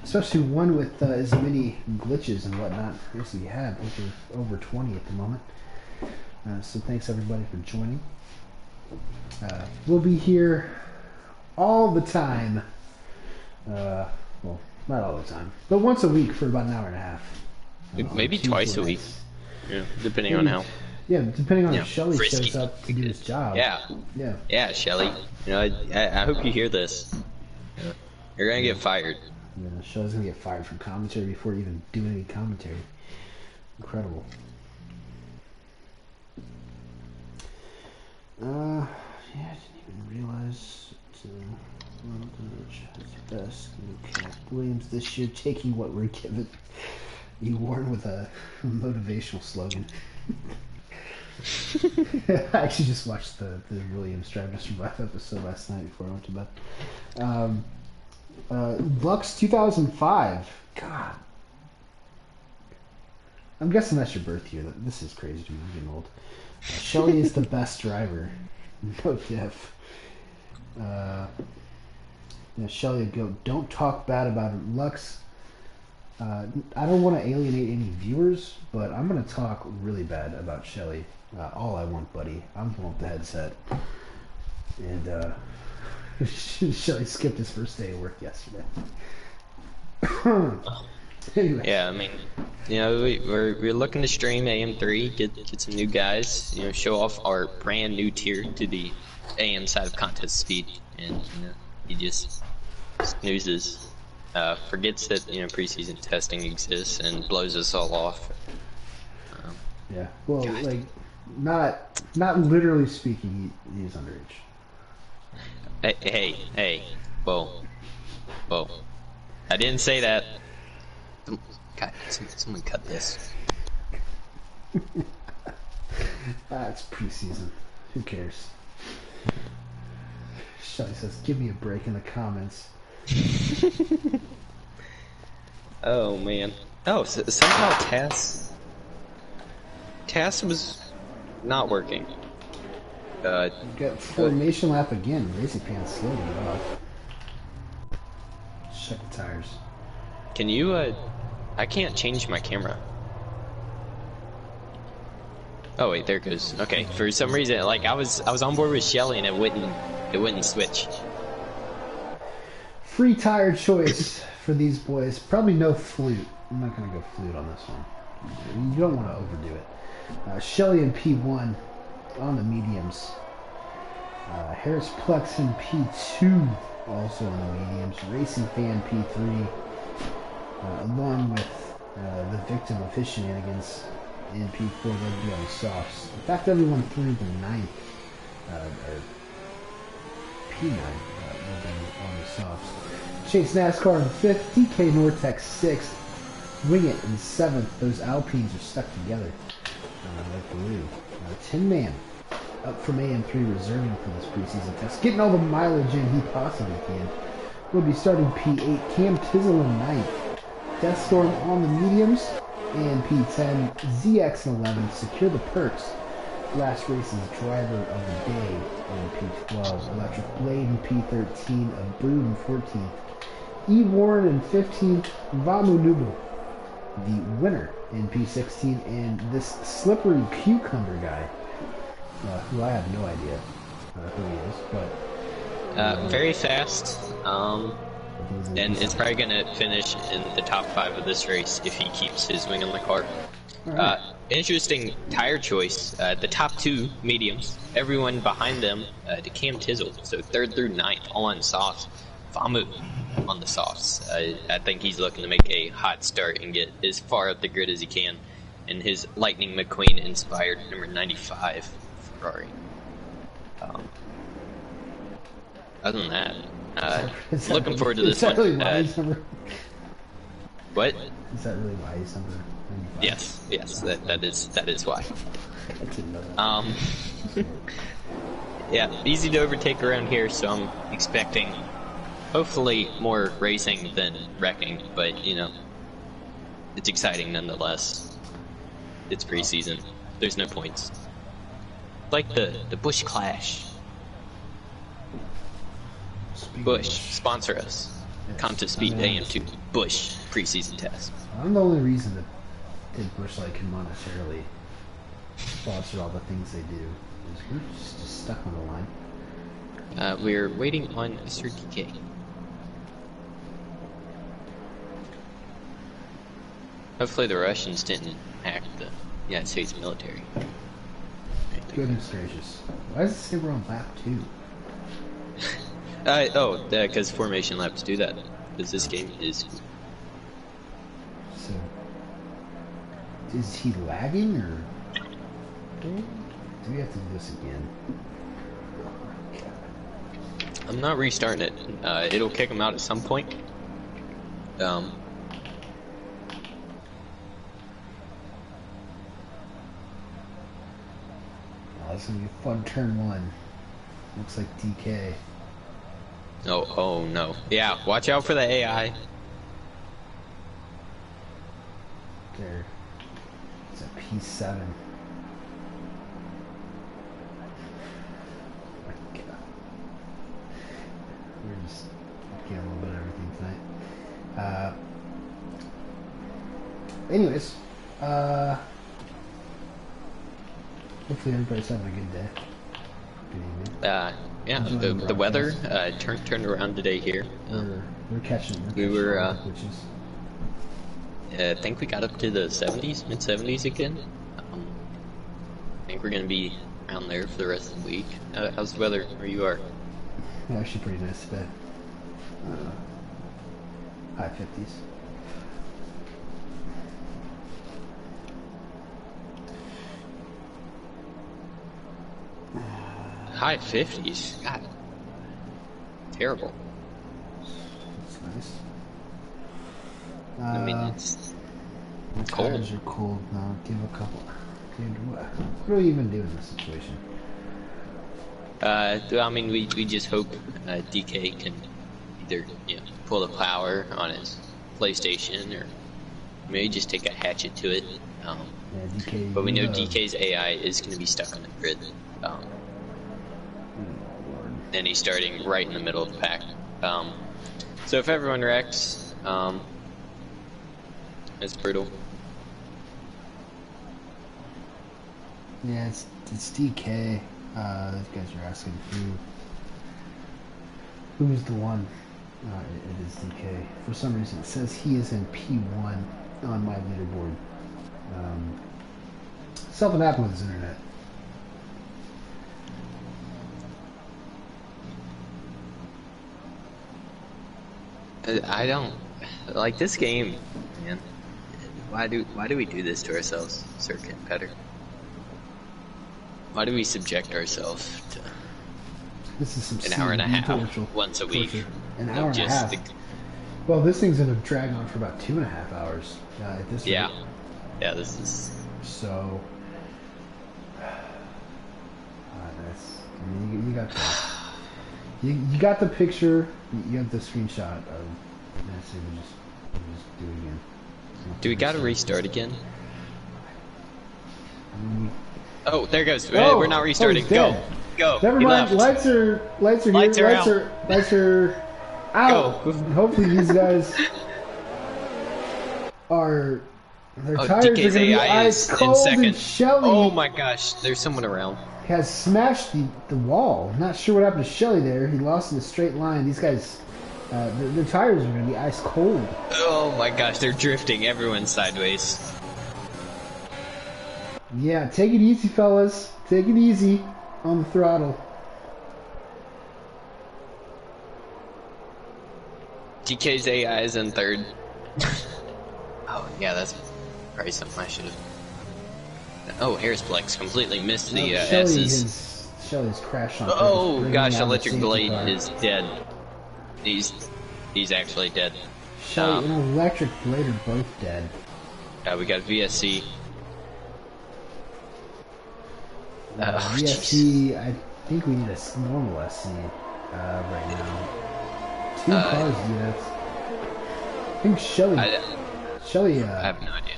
especially one with as many glitches and whatnot as we have. I think we're over 20 at the moment. So thanks everybody for joining. We'll be here all the time. Well, not all the time, but once a week for about an hour and a half. Maybe twice a week. Yeah, depending on how. Yeah, depending on if Shelly shows up to do his job. Yeah, Shelly. You know, I hope you hear this. You're gonna get fired. Yeah, Shelly's gonna get fired from commentary before even doing any commentary. Incredible. Yeah, I didn't even realize. Best Williams this year, taking what we're given. You warn with a motivational slogan. I actually just watched the Williams Drive to Survive episode last night before I went to bed. Bucks 2005. God. I'm guessing that's your birth year. This is crazy to me. I'm getting old. Shelly is the best driver. No diff. Shelly would go, don't talk bad about it. Lux, I don't want to alienate any viewers, but I'm going to talk really bad about Shelly. All I want, buddy. I'm going with the headset. And Shelly skipped his first day of work yesterday. Anyway. Yeah, I mean, you know, we're looking to stream AM3, get some new guys, you know, show off our brand new tier to the AM side of contest speed, and you know, he just snoozes, forgets that, you know, preseason testing exists and blows us all off. Yeah, well, God. Like, not literally speaking, he is underage. Hey, whoa, I didn't say that. God, someone cut this. It's preseason. Who cares? Shelly says, give me a break in the comments. Oh, man. Oh, so somehow TAS was not working. You got formation lap again. Racing Pants slowed it off. Check the tires. Can you, I can't change my camera. Oh wait, there it goes. Okay, for some reason, like I was on board with Shelly and it wouldn't switch. Free tire choice for these boys. Probably no flute. I'm not gonna go flute on this one. You don't want to overdo it. Shelly in P1 on the mediums. Harris Plex in P2 also on the mediums. Racing Fan P3 along with the victim of his shenanigans in P4 will be on the softs. In fact, everyone through the 9th, or P9, will be on the softs. Chase NASCAR in 5th, DK Nortec 6th, Wing It in 7th. Those Alpines are stuck together like glue. 10-man up from AM3 reserving for this preseason test. Getting all the mileage in he possibly can. We'll be starting P8, Cam Tizzle in 9th. Deathstorm on the mediums. And P10, ZX in 11th. Secure the perks. Last race's driver of the day in P12. Electric Blade in P13. A Brood in 14th. E. Warren in 15th. Vamu Nubu, the winner in P16. And this slippery cucumber guy, who I have no idea who he is, but very fast. And it's probably going to finish in the top 5 of this race if he keeps his wing on the car. Right. Interesting tire choice. The top 2 mediums, everyone behind them to Cam Tizzle. So 3rd through 9th, all on softs. Vamu on the softs. I think he's looking to make a hot start and get as far up the grid as he can in his Lightning McQueen inspired number 95 Ferrari. other than that, Is that looking really- forward to is this that one. really why he's number? What? Is that really why he's number 95? Yes, that is why. I didn't know that. Yeah, easy to overtake around here, so I'm expecting hopefully more racing than wrecking, but you know, it's exciting nonetheless. It's preseason. There's no points. Like the Bush Clash. Speaking of Bush, sponsor us. Yes. Contest Speed I mean, AM2 Bush preseason test. I'm the only reason that Bush Light can monetarily sponsor all the things they do. Is we're just stuck on the line. We're waiting on Mr. DK. Hopefully the Russians didn't hack the United States military. Goodness gracious. Why does it say we're on lap 2? Because formation laps do that. Because this game is... So, is he lagging or do we have to do this again? I'm not restarting it. It'll kick him out at some point. Oh, this is gonna be a fun turn 1. Looks like DK. Oh no. Yeah, watch out for the AI. There. It's a P7. We're just getting a little bit of everything tonight. Anyways, hopefully everybody's having a good day. Good evening. Yeah, Enjoying the weather broadcast. turned around today here. We're catching. We were, all the glitches. I think we got up to the 70s, mid 70s again. I think we're gonna be around there for the rest of the week. How's the weather where you are? Actually, pretty nice today. High 50s. High 50s. God, terrible. That's nice. I mean, it's the cold. tires are cold now. Give a couple. Dude, what do we even do in this situation? I mean, we just hope DK can either pull the power on his PlayStation or maybe just take a hatchet to it. Yeah, DK. But we know DK's AI is going to be stuck on the grid. And he's starting right in the middle of the pack. So if everyone wrecks, it's brutal. Yeah, it's DK. Those guys are asking who's the one. It is DK. For some reason, it says he is in P1 on my leaderboard. Something happened with his internet. I don't like this game, man. Why do we do this to ourselves, Circuit Petter? Why do we subject ourselves to This is some an hour and a CBD half torture. once a week? An hour and a Just half. Well, this thing's gonna drag on for about 2.5 hours at this rate. Yeah. This is So, that's. I mean, you got the. You got the picture. You got the screenshot of. Let's see, we'll just do it again. Do we gotta restart again? I mean, Oh, there goes. Oh, We're not restarting. he's Go, dead. go. Never He mind. left. Lights are here. Lights are out. Lights are out. Go. Hopefully these guys are. Their Oh, tires are DK's going to be AI ice is in cold, second. and Shelly Oh my gosh, there's someone around. has smashed the wall. Not sure what happened to Shelly there. He lost in a straight line. These guys, their tires are going to be ice cold. Oh my gosh, they're drifting. Everyone's sideways. Yeah, take it easy, fellas. Take it easy on the throttle. DK's AI is in third. Oh yeah, that's probably something I should have. Oh, Harrisplex completely missed the Shelly S's. has Shelly's crashed on purpose, Oh bringing gosh, down the Electric safety Blade car. is dead. He's actually dead. Shelly and Electric Blade are both dead. We got VSC. Oh, VSC, I think we need a normal SC right now. Two cars do that. I think Shelly. I have no idea.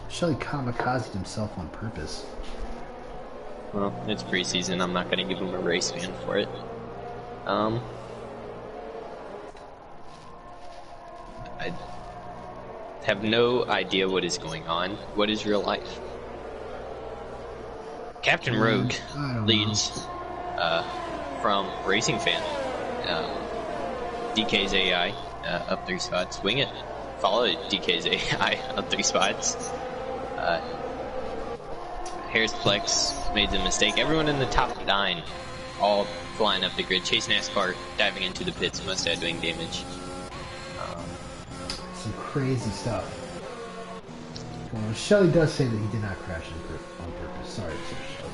Shelly kamikazed himself on purpose. Well, it's preseason. I'm not going to give him a race ban for it. I have no idea what is going on. What is real life? Captain Rogue leads from Racing Fan. DK's AI up 3 spots. Wing It followed DK's AI up 3 spots. Harris Plex made the mistake. Everyone in the top 9 all flying up the grid. Chase NASCAR diving into the pits. Mustad doing damage. Some crazy stuff. Well, Shelly does say that he did not crash on purpose. Sorry, Shelly.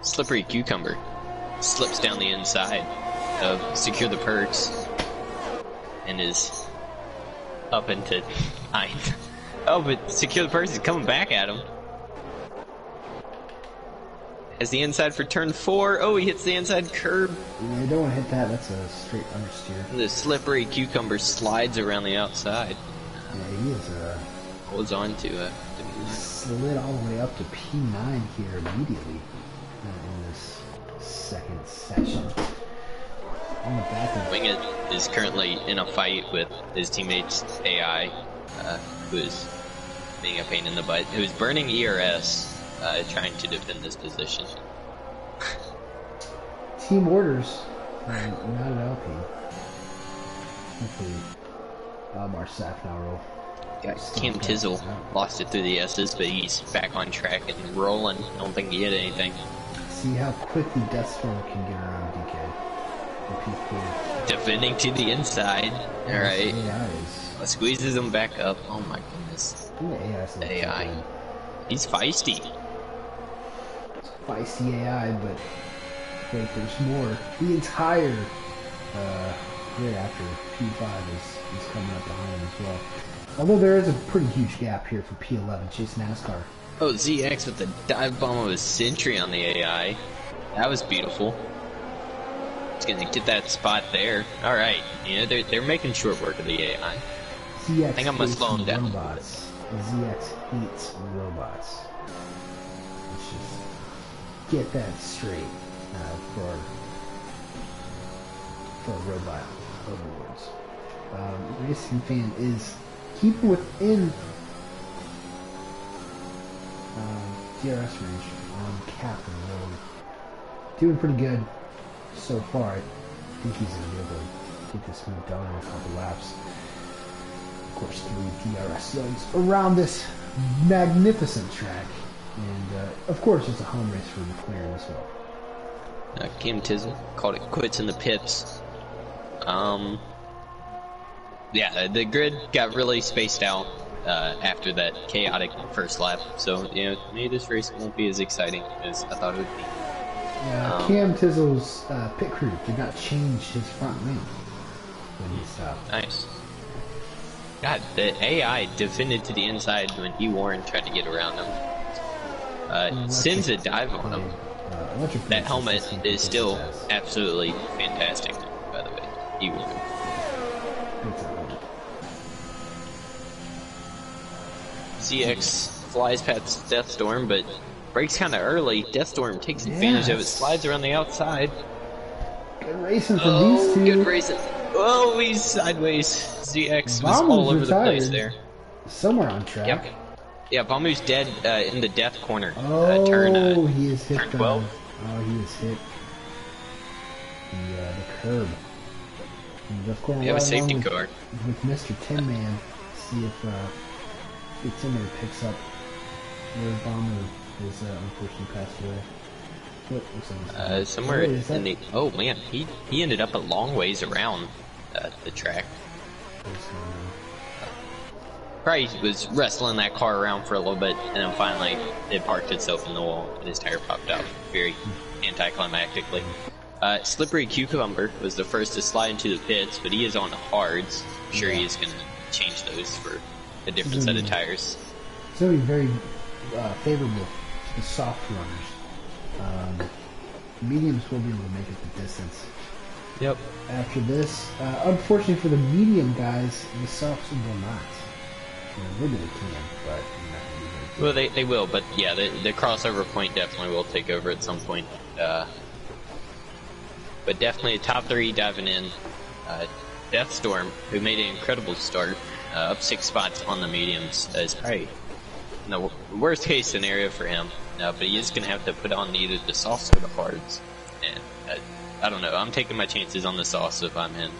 Slippery Cucumber slips down the inside of Secure the Perks and is up into 9th. Oh, but Secure the Perks is coming back at him. Has the inside for turn 4. Oh, he hits the inside curb. Yeah, you don't want to hit that. That's a straight understeer. And the Slippery Cucumber slides around the outside. Yeah, he is holds on to slid all the way up to P9 here immediately in this second session. On the back end. Wing It is currently in a fight with his teammates AI, who is being a pain in the butt, who's burning ERS, trying to defend this position. Team orders, not an LP. Hopefully, Marsaf now roll. Yeah, Cam Tizzle lost it through the S's, but he's back on track and rolling. I don't think he hit anything. See how quickly Deathstorm can get around DK. Defending to the inside. Alright. AI squeezes him back up. Oh my goodness. The AI. He's feisty. It's feisty AI, but wait, there's more. The entire right after P5 is coming up behind him as well. Although there is a pretty huge gap here for P11, Chase NASCAR. Oh, ZX with the dive bomb of a Sentry on the AI. That was beautiful. He's gonna get that spot there. Alright, you know, they're making short work of the AI. ZX I think I'm gonna slow him down. Robots. ZX hates robots. Let's just get that straight for robot overlords. Racing Fan is keeping within DRS range on Captain Rogue. Doing pretty good so far. I think he's going to be able to get this move done in a couple laps. Of course, 3 DRS zones around this magnificent track. And, of course, it's a home race for McLaren as well. Cam Tizzle called it quits in the pits. Yeah, the grid got really spaced out after that chaotic first lap. So, you know, maybe this race won't be as exciting as I thought it would be. Yeah, Cam Tizzle's pit crew did not change his front wing when he stopped. Nice. God, the AI defended to the inside when E. Warren tried to get around him. Sends a dive on him. That helmet is still absolutely fantastic, by the way. E. Warren. ZX flies past Deathstorm, but breaks kind of early. Deathstorm takes advantage of it, slides around the outside. Good racing from these two. Good racing. Oh, he's sideways. ZX was all over the place there. Somewhere on track. Yep. Yeah, Bamu's dead in the death corner. Oh, he is hit. Turn 12. Oh, he is hit. The curb. We have a safety car. With Mr. Tin Man. See if Tin Man picks up where Bamu is unfortunately passed away. Somewhere in the... Oh, man. He ended up a long ways around the track. probably was wrestling that car around for a little bit, and then finally it parked itself in the wall, and his tire popped out very anticlimactically. Slippery Cucumber was the first to slide into the pits, but he is on hards. I'm sure he is going to change those for a different set of tires. It's going to be very favorable to the soft runners. Mediums will be able to make it the distance. Yep. After this, unfortunately for the medium guys, the softs will not. Maybe they can, but not well, they will, but yeah, the crossover point definitely will take over at some point. But definitely top 3 diving in. Deathstorm, who made an incredible start, up 6 spots on the mediums, is probably the worst case scenario for him. But he is going to have to put on either the softs or the hards. And I don't know, I'm taking my chances on the softs if I'm in.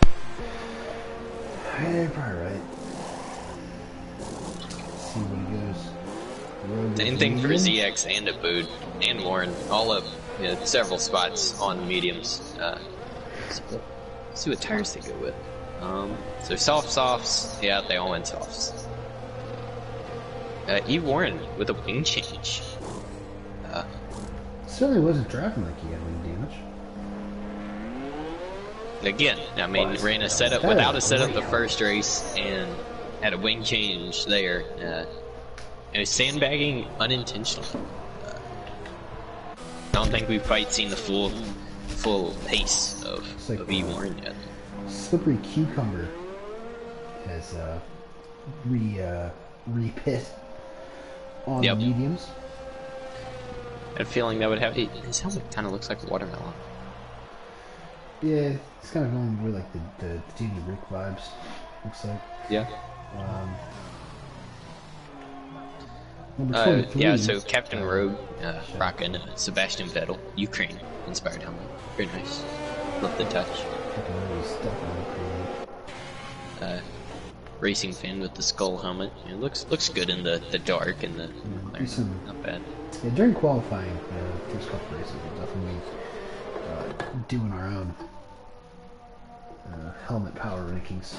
Yeah, you're probably right. Let's see what he goes. Same thing for ZX and a Boot and Warren, all up several spots on the mediums. So let's see what tires they go with. So softs, yeah, they all went softs. E. Warren with a wing change. Certainly wasn't driving like he had wing damage. Again, I mean, ran a setup without a setup the first race and had a wing change there. Sandbagging unintentionally. I don't think we've quite seen the full pace of E. Warren yet. Slippery Cucumber has re-pit on the mediums. I had a feeling that would have his helmet kind of looks like a watermelon. Yeah, it's kind of going with like the Judy Rick vibes. Looks like. Yeah. Number 23. Yeah, so Captain Rogue rocking Sebastian Vettel, Ukraine inspired helmet. Very nice. Love the touch. Racing fan with the skull helmet. It looks good in the dark and the not bad. Yeah, during qualifying, first couple races, we'll definitely be doing our own helmet power rankings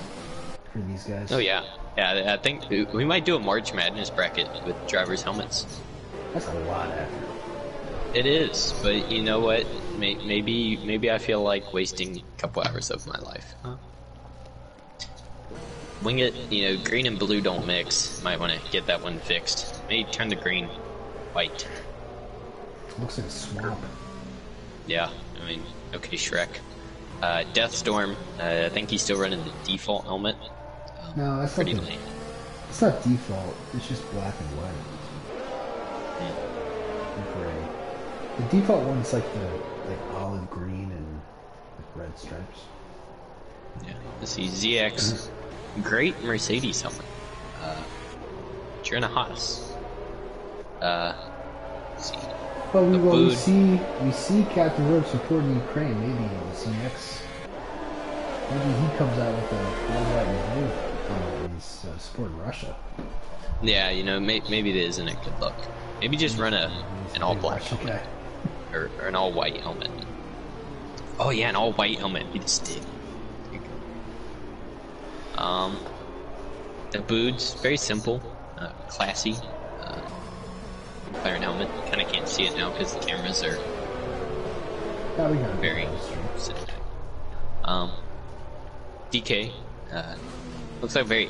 for these guys. Oh yeah, I think we might do a March Madness bracket with drivers' helmets. That's a lot of effort. It is, but you know what? Maybe I feel like wasting a couple hours of my life. Huh? Wing it, green and blue don't mix. Might want to get that one fixed. Maybe turn the green white. Looks like a swamp. Yeah, I mean, okay, Shrek. Deathstorm, I think he's still running the default helmet. No, that's pretty not lame. It's not default, it's just black and white. And gray. The default one's like the olive green and like red stripes. Yeah, let's see, ZX. Great Mercedes helmet. You're in a Haas. Let's see. But we see Captain Rogue supporting Ukraine. Maybe the CX. Maybe he comes out with a red, white, and blue. He's supporting Russia. Yeah, maybe it isn't a good look. Maybe just run an all black helmet or an all white helmet. Oh yeah, an all white helmet. Be the stick. The boots, very simple, classy. McLaren helmet. Kind of can't see it now because the cameras are very cinematic. DK, looks like very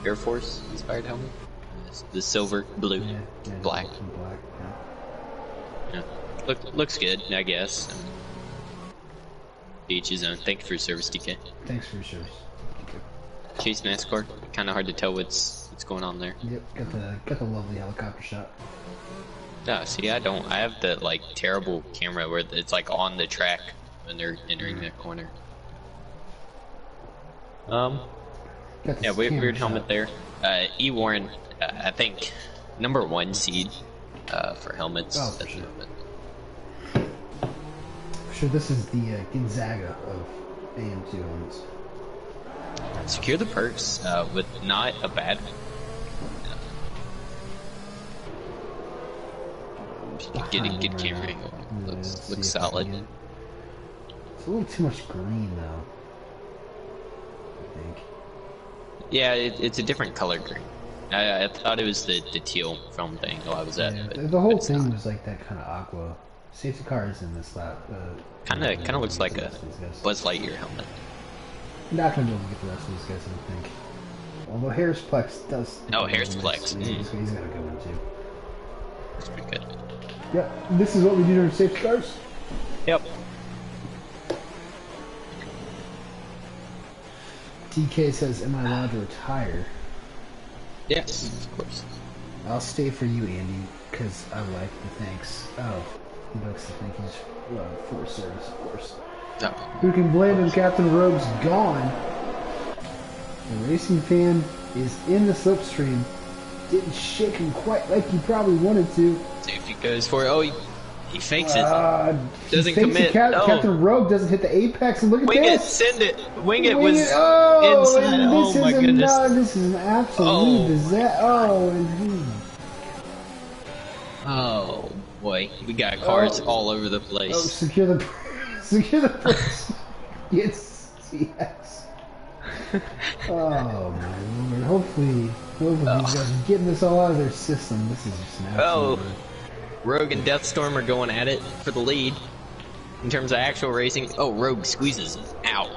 Air Force inspired helmet. The silver, blue, black. Yeah, looks good, I guess. Each his own. Thank you for your service, DK. Thanks for your service. Chase NASCAR, kind of hard to tell what's going on there. Yep, got the lovely helicopter shot. No, see, I don't. I have the terrible camera where it's on the track when they're entering that corner. Yeah, weird helmet there. E. Warren, I think number 1 seed for helmets. Oh, for sure. For sure, this is the Gonzaga of AM2 helmets. Secure the perks with not a bad one. Getting good camera angle. Looks solid. It's a little too much green though, I think. Yeah, it's a different color green. I thought it was the teal film thing while I was at, Yeah, but the whole it's thing not. was like that kind of aqua. Safety car is in this lap. Kinda looks like a these guys. Buzz Lightyear helmet. Not gonna be able to get the rest of these guys, I don't think. Although Harris Plex does. Oh, Harris Plex. He's got a good one too. That's pretty good. Yep, this is what we do to our safety cars. Yep. DK says, "Am I allowed to retire?" Yes, of course. I'll stay for you, Andy, because I like the thanks. Oh, he likes the thank yous for service, of course. No. Who can blame him? Captain Rogue's gone. The racing fan is in the slipstream. Didn't shake him quite like he probably wanted to. Safety goes for it. Oh, he fakes it. Doesn't He fakes commit. it. No. Captain Rogue doesn't hit the apex, and look at Wing it, this. send it. Wing it Wing was it. Oh, inside. and Oh this my is goodness. this is an absolute Oh. disaster. Oh, and Oh boy, we got cars all over the place. secure the secure the press. Yes, yes. Oh my lord! Hopefully these guys are getting this all out of their system. This is just an absolute. Rogue and Deathstorm are going at it for the lead. In terms of actual racing, oh, Rogue squeezes. Ow.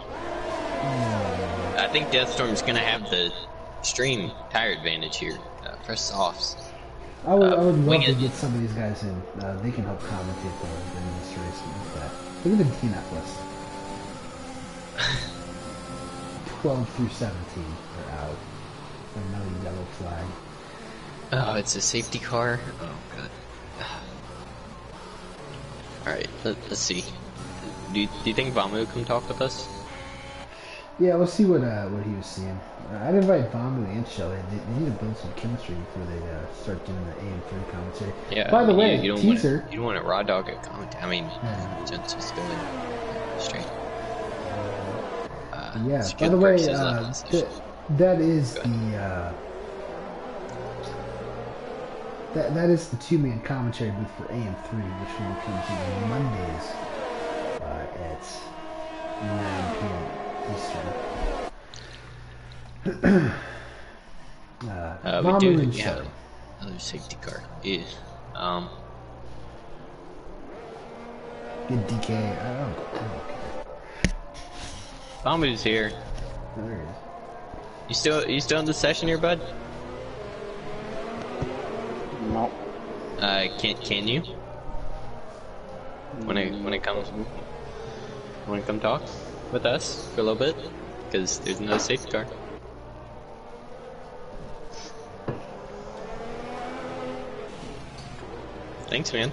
I think Deathstorm's gonna have the extreme tire advantage here. Press softs. I would love wing to it. get some of these guys in. They can help commentate in this race with that. Look at the DNF list. 12 through 17 are out. Another yellow flag. Oh, it's a safety car. Oh god. Alright, let's see. Do you think Vamu will come talk with us? Yeah, we'll see what he was seeing. I'd invite Vamu and Shelly. They need to build some chemistry before they start doing the AM3 commentary. Yeah. By the way, you don't teaser. Want you don't want to raw dog a comment. I mean, just going straight. Yeah. secure By the way, purchases left in session. that is the that is the two-man commentary booth for AM3, which will come to you Mondays at 9 p.m. Eastern. We do, and yeah. Shelly. Another safety car. Yeah. Good DK. Oh. Vamu's here. There he is. You still in the session here, bud? No. Can you? Wanna come talk with us for a little bit? Because there's no safety car. Thanks, man.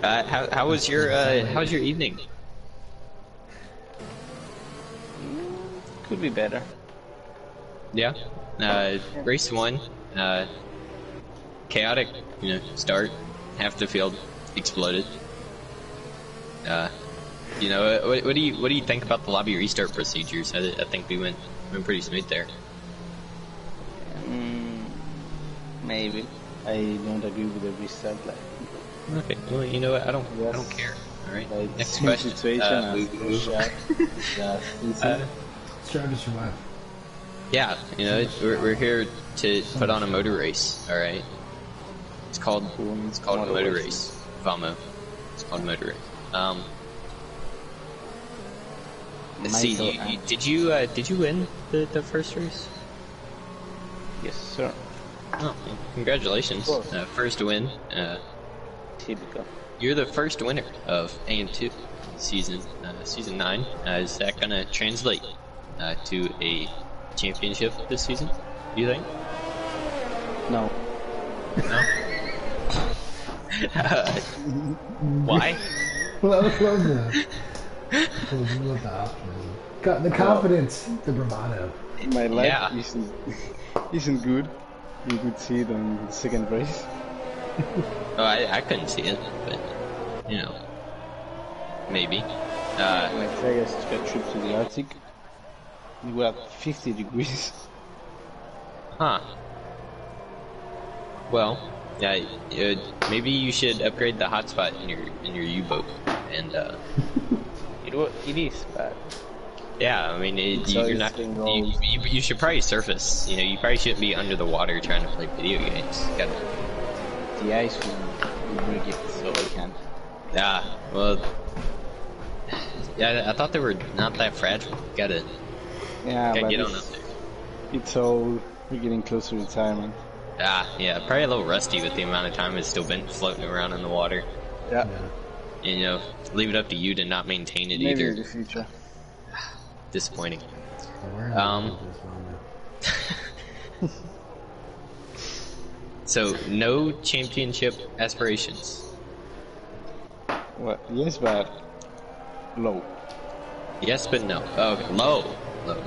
How was your evening? Could be better. Yeah. Race 1. Chaotic, start. Half the field exploded. What do you think about the lobby restart procedures? I think we went pretty smooth there. Maybe. I don't agree with the restart. Okay. Well, you know what? I don't care. All right. Like, Next same question. situation Strive to survive. Yeah. We're here to put on a motor race. All right. It's called a motor race. Vamo. It's called a motor race. Let's see. Did you win the first race? Yes, sir. Oh, congratulations! First win. Typical. You're the first winner of AM2 season 9. Is that gonna translate to a championship this season? Do you think? No. No. Why? Love the optimism. The confidence, the bravado. My life Yeah. isn't good. You could see it on the second race. Oh, I couldn't see it, but maybe. My players took a trip to the Arctic. We were at 50 degrees. Huh. Well, yeah. Maybe you should upgrade the hotspot in your U-boat, and It is bad. Yeah, I mean, So you're it's not. been rolled. You should probably surface. You know, you probably shouldn't be under the water trying to play video games. The ice will break it, so I can't. Yeah, well, yeah, I thought they were not that fragile. Gotta Yeah, but get on up there. it's all, we're getting close to retirement. Yeah, probably a little rusty with the amount of time it's still been floating around in the water. Yeah, And, you know, leave it up to you to not maintain it maybe either. in the future. Disappointing. So, no championship aspirations. Well, yes, but low. Yes, but no. Oh, low,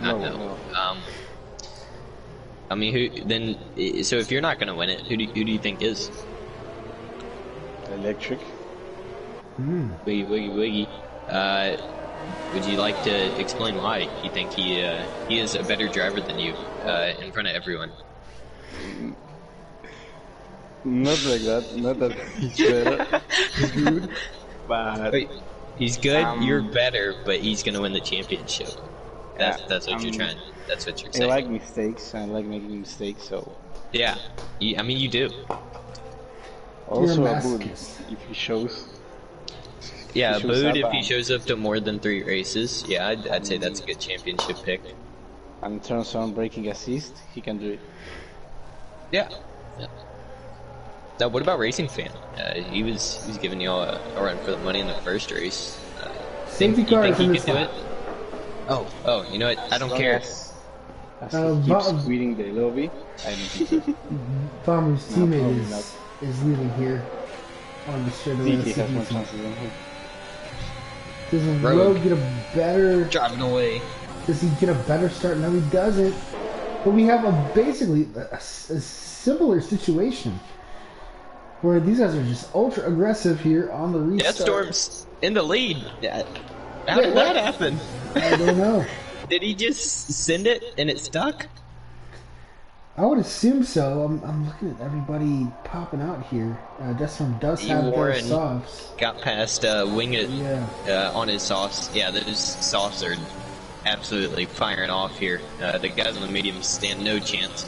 not no. No. I mean, who then? So, if you're not gonna win it, who do you think is? Electric. Wiggy. Would you like to explain why you think he is a better driver than you in front of everyone? Not like that. Not that he's better. He's good. But Wait, he's good. You're better, but he's gonna win the championship. That's what you're trying. That's what you're I saying. like mistakes. I like making mistakes. So Yeah, I mean you do. also You're a a good masochist. if he shows. Yeah, He shows Bood, up if he and- shows up to more than 3 races, yeah, I'd say that's a good championship pick. And in terms of breaking assist, he can do it. Yeah. Now, what about Racing Fan? He was giving y'all a run for the money in the first race. Safety You car think is in he this could do lap. it? Oh, you know what? I don't As care. long As he keeps winning the lobby, I don't think so. Bomber's No, teammate probably is leading here on the straight away. He has more chances than him. Does Rogue. Rogue get a better? Driving away. Does he get a better start? No, he doesn't. But we have basically a similar situation where these guys are just ultra aggressive here on the restart. Deathstorm's in the lead. How did that happen? I don't know. Did he just send it and it stuck? I would assume so. I'm looking at everybody popping out here. Deathstorm does have their Warren softs. got past Wing It Yeah. on his softs. Yeah, those softs are absolutely firing off here. The guys on the medium stand no chance.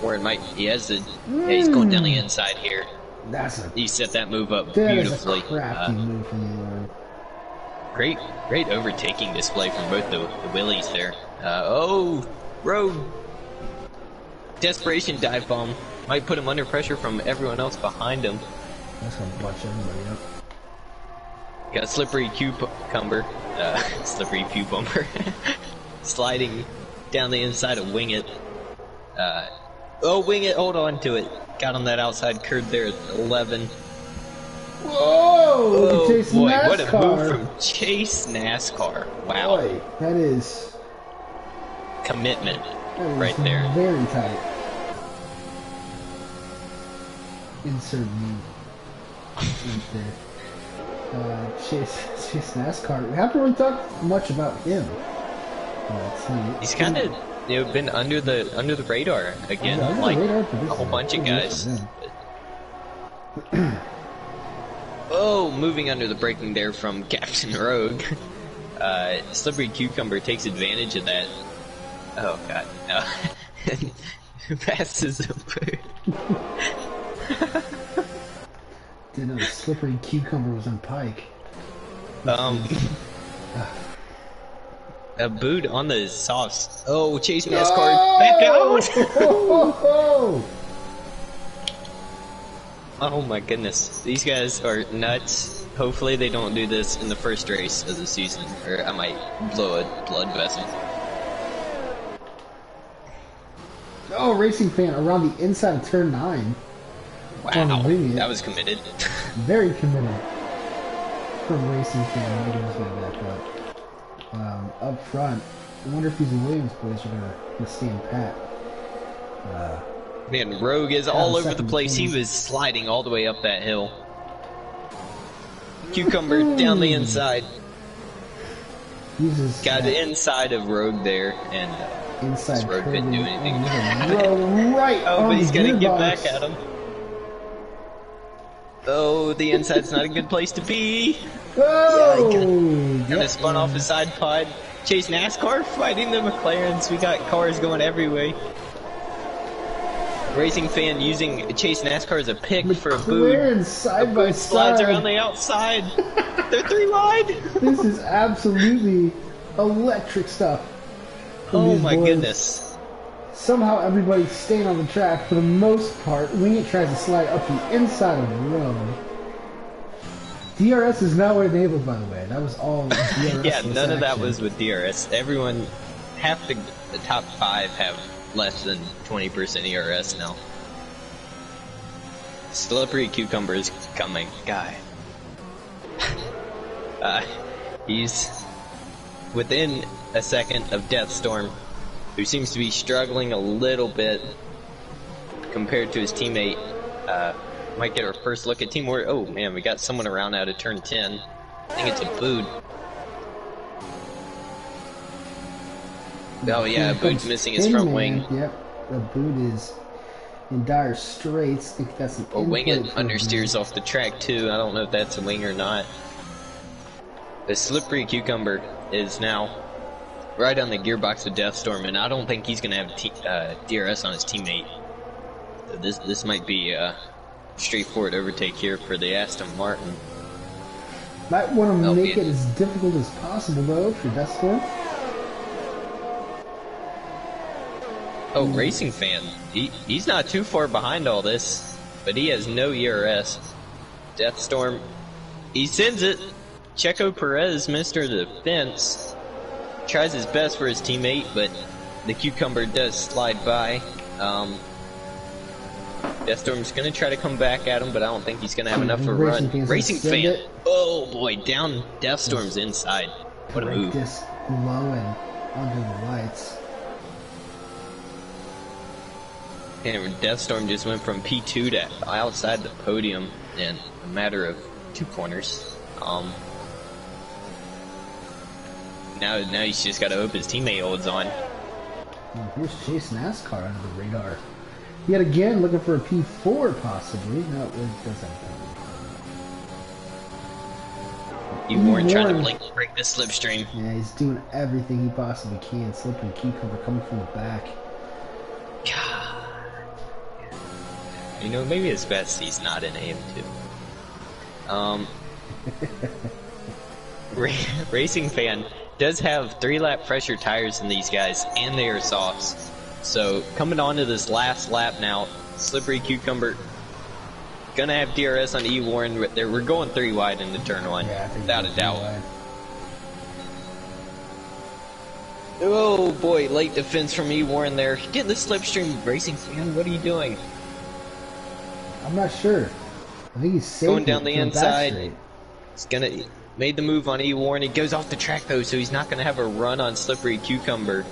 Warren he's going down the inside here. He set that move up That beautifully. is a crafty move from you, Warren. Great overtaking display from both the Willies there. Rogue. Desperation dive bomb. Might put him under pressure from everyone else behind him. That's gonna bunch everybody up. Got a slippery cucumber. Slippery cucumber. Sliding down the inside of Wing It. Wing It, hold on to it. Got on that outside curb there at 11. Whoa! Chase boy, NASCAR. what a move from Chase NASCAR. Wow. Boy, that is Commitment right there. Very tight. Insert me right there. Chase NASCAR. We haven't really talked much about him. He's kind of been under the radar again, under the like radar for this a whole one. bunch of Pretty good guys. for them. Moving under the braking there from Captain Rogue. Slippery Cucumber takes advantage of that. Oh god, no. Passes a Bood. Didn't know the slippery cucumber was on Pike. A Bood on the softs. Oh, Chase NASCAR back out! Oh! Oh my goodness, these guys are nuts. Hopefully they don't do this in the first race of the season, or I might blow a blood vessel. Oh, Racing Fan around the inside of turn 9. Wow, Wing It. that was committed. Very committed from Racing Fan. Making his way back up. Up front, I wonder if these Williams boys are gonna stand pat. Man, Rogue is all over the second place. He place. was sliding all the way up that hill. Cucumber down the inside. Uses Got that the inside of Rogue there, and inside Rogue couldn't do anything. Right. oh, on but he's the gonna get gearbox. back at him. Oh, the inside's not a good place to be. Oh! Kinda spun off his side pod. Chase NASCAR fighting the McLarens. We got cars going every way. Racing fan using Chase NASCAR as a pick for a boot. McLaren side by Slides side. around the outside. They're 3 wide. This is absolutely electric stuff. from Oh these my boys. goodness. Somehow everybody's staying on the track for the most part. Wing It tries to slide up the inside of the road. DRS is not enabled, by the way. That was all DRS. Yeah, none of that was with DRS. Everyone, half the top 5 have less than 20% ERS now. Slippery Cucumber is coming, guy. He's within a second of Deathstorm, who seems to be struggling a little bit compared to his teammate. Might get our first look at Team Warrior. Oh man, we got someone around out of turn 10. I think it's a Bood. Oh yeah, Bood's missing his front wing. Yep, the Bood is in dire straits. I think that's an Wing It input for understeers off the track too. I don't know if that's a wing or not. The Slippery Cucumber is now right on the gearbox of Deathstorm, and I don't think he's gonna have DRS on his teammate. So this might be a straightforward overtake here for the Aston Martin. Might want to Oh, make man. it as difficult as possible, though, for Deathstorm. Oh, Racing Fan. He's not too far behind all this, but he has no ERS. Deathstorm, he sends it. Checo Perez, Mr. Defense, tries his best for his teammate, but the Cucumber does slide by. Deathstorm's gonna try to come back at him, but I don't think he's gonna have enough of a Racing run. Fan's Racing gonna send Fan, it. oh boy, down Deathstorm's inside. What a Break move. this glowing under the lights. And Deathstorm just went from P2 to outside the podium in a matter of 2 corners. Now he's just got to hope his teammate holds on. And here's Chase NASCAR under the radar. Yet again, looking for a P4 possibly. No, it does have You weren't trying to Warren. break the slipstream. Yeah, he's doing everything he possibly can. Slippery Cucumber coming from the back. God. You know, maybe it's best he's not in AM2. Racing Fan does have 3-lap pressure tires in these guys, and they are softs. So coming on to this last lap now, Slippery Cucumber gonna have DRS on E Warren. We're going 3 wide into turn 1, Yeah, I think without a he's doubt. wide. Oh boy, late defense from E Warren there. Get the slipstream, Racing Fan. What are you doing? I'm not sure. I think he's safe. Going down the from back inside. straight. He's gonna made the move on E Warren. He goes off the track though, so he's not gonna have a run on Slippery Cucumber.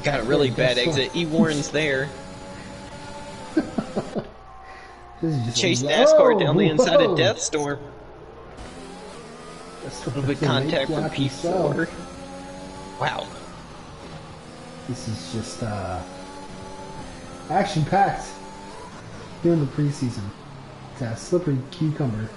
Got a really bad exit. E Warren's there. This is just Chase a- NASCAR Oh, down the inside whoa. of Deathstorm. Deathstorm A little bit has to contact from make himself. P4. Wow. This is just action-packed during the preseason. Slippery Cucumber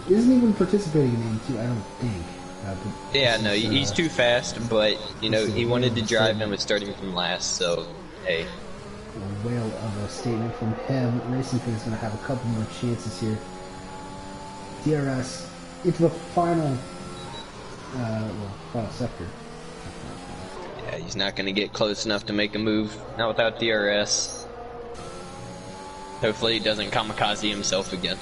isn't even participating in AM2, I don't think. But Yeah, this no, is, he's too fast, but you know this is he a wanted to whale of a drive statement. and was starting from last. So, hey, a whale of a statement from him. Racing Fan's going to have a couple more chances here. DRS into the final, final sector. yeah, he's not gonna get close enough to make a move. Not without DRS. Hopefully, he doesn't kamikaze himself again.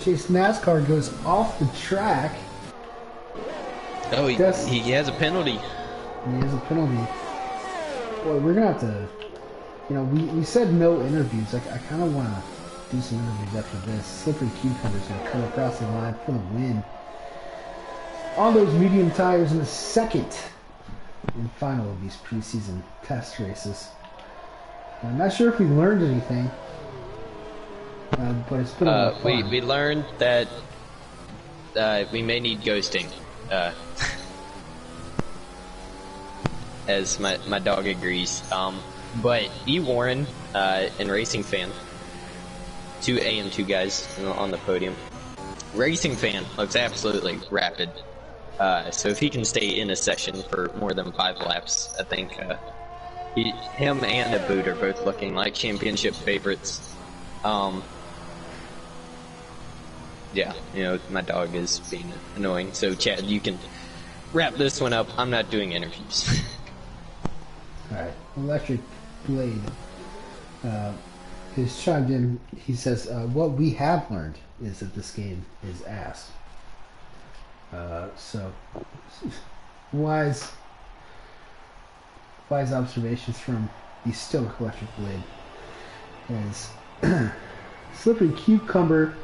Chase NASCAR goes off the track. Oh, Yes. he has a penalty. And he has a penalty. Boy, we're gonna have to. You know, we said no interviews. I kind of want to do some interviews after this. Slippery Cucumber's gonna come across the line for the win on those medium tires in the second and final of these preseason test races. I'm not sure if we learned anything, but it's been a lot of fun. We learned that we may need ghosting. As my dog agrees. But E Warren and Racing Fan, 2 AM2 guys on the podium. Racing Fan looks absolutely rapid. So if he can stay in a session for more than 5 laps, I think him and the boot are both looking like championship favorites. Yeah, you know, my dog is being annoying. So Chad, you can wrap this one up. I'm not doing interviews. Alright, Electric Blade is chimed in. He says, what we have learned is that this game is ass. So, wise observations from the stoic Electric Blade. As Slippery Cucumber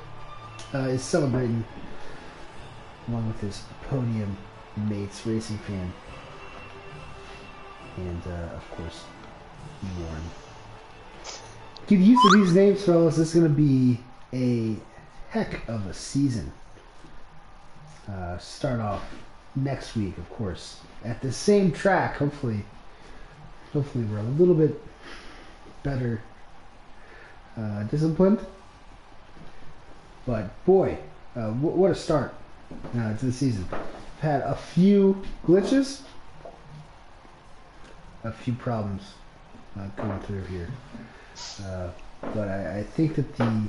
is celebrating along with his podium mates, Racing Fan, and of course, Warren. Get used to these names, fellas. This is going to be a heck of a season. Start off next week, of course, at the same track. Hopefully we're a little bit better disciplined. But boy, what a start to the season. Had a few glitches, a few problems going through here. But I think that the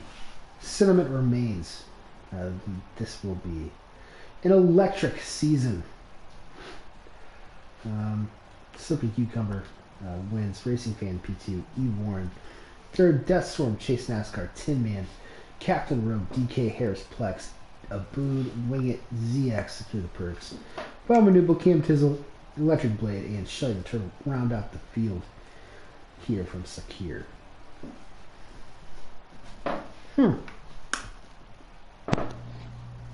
sentiment remains. This will be an electric season. Slippery Cucumber wins. Racing Fan P2, E. Warren. Third, Death Storm, Chase NASCAR, Tin Man, Captain Rogue, DK Harris Plex, Abood, Wing It, ZX, secure the perks. Bomber Nooble, Cam Tizzle, Electric Blade, and Shelly the Turtle round out the field here from Sakir.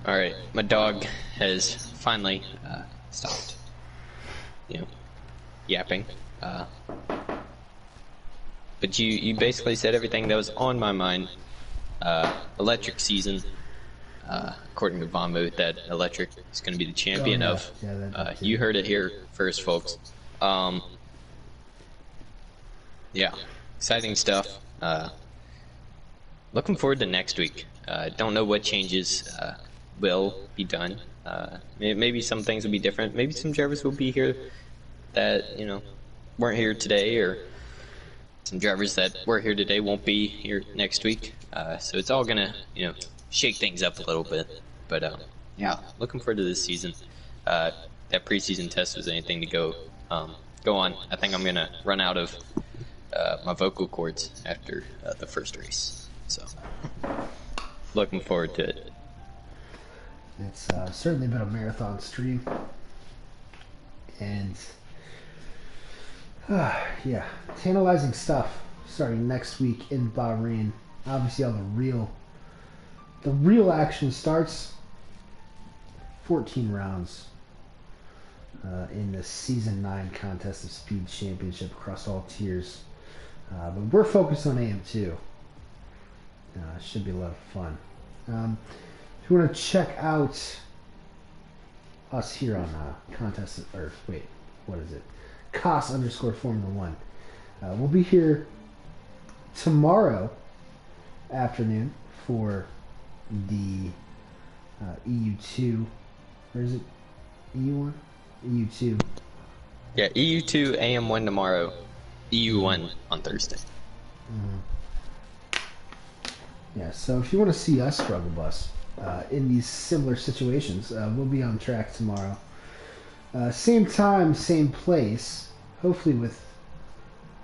Alright, my dog has finally stopped, yapping. But you basically said everything that was on my mind. Electric season, according to Bombo, that Electric is going to be the champion of. Yeah, you heard it here first, folks. Yeah, exciting stuff. Looking forward to next week. Don't know what changes will be done. Maybe some things will be different. Maybe some drivers will be here that weren't here today, or some drivers that were here today won't be here next week. So it's all gonna shake things up a little bit. But yeah, looking forward to this season. That preseason test was anything to go on. I think I'm gonna run out of my vocal cords after the first race. So looking forward to it. It's certainly been a marathon stream, and yeah, tantalizing stuff starting next week in Bahrain. Obviously, all the real action starts. 14 rounds in the Season 9 Contest of Speed Championship across all tiers. But we're focused on AM2. Should be a lot of fun. If you want to check out us here on contest, or wait, what is it? COS _ Formula 1. We'll be here tomorrow afternoon for the EU2. Where is it? EU1? EU2. Yeah, EU2 AM1 tomorrow. EU1 on Thursday. Yeah, so if you want to see us struggle bus in these similar situations, we'll be on track tomorrow. Same time, same place, hopefully with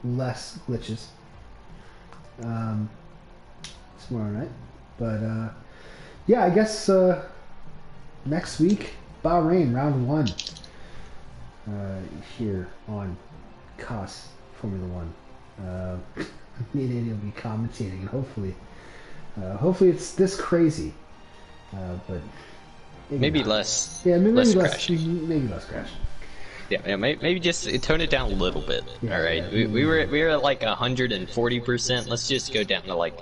less glitches tomorrow night. But yeah, I guess next week, Bahrain, round 1 here on COS Formula 1. Me and Andy will be commentating, and hopefully it's this crazy, but maybe less. Yeah, maybe less less crash. Maybe less crash. Yeah, maybe just tone it down a little bit. Yeah, all right, yeah. we were at like 140%. Let's just go down to like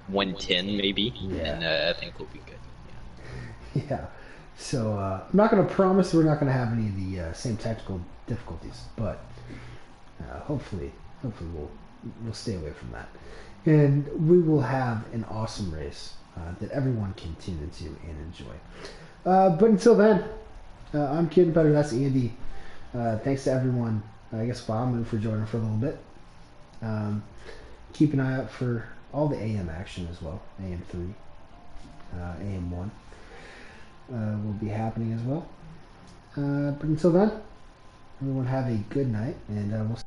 110 maybe, and I think we'll be good. Yeah. So I'm not going to promise we're not going to have any of the same technical difficulties, but hopefully we'll stay away from that. And we will have an awesome race that everyone can tune into and enjoy. But until then, I'm Kid Better. That's Andy. Thanks to everyone. I guess Bamu for joining for a little bit. Keep an eye out for all the AM action as well. AM3, AM1 will be happening as well. But until then, everyone have a good night, and we'll see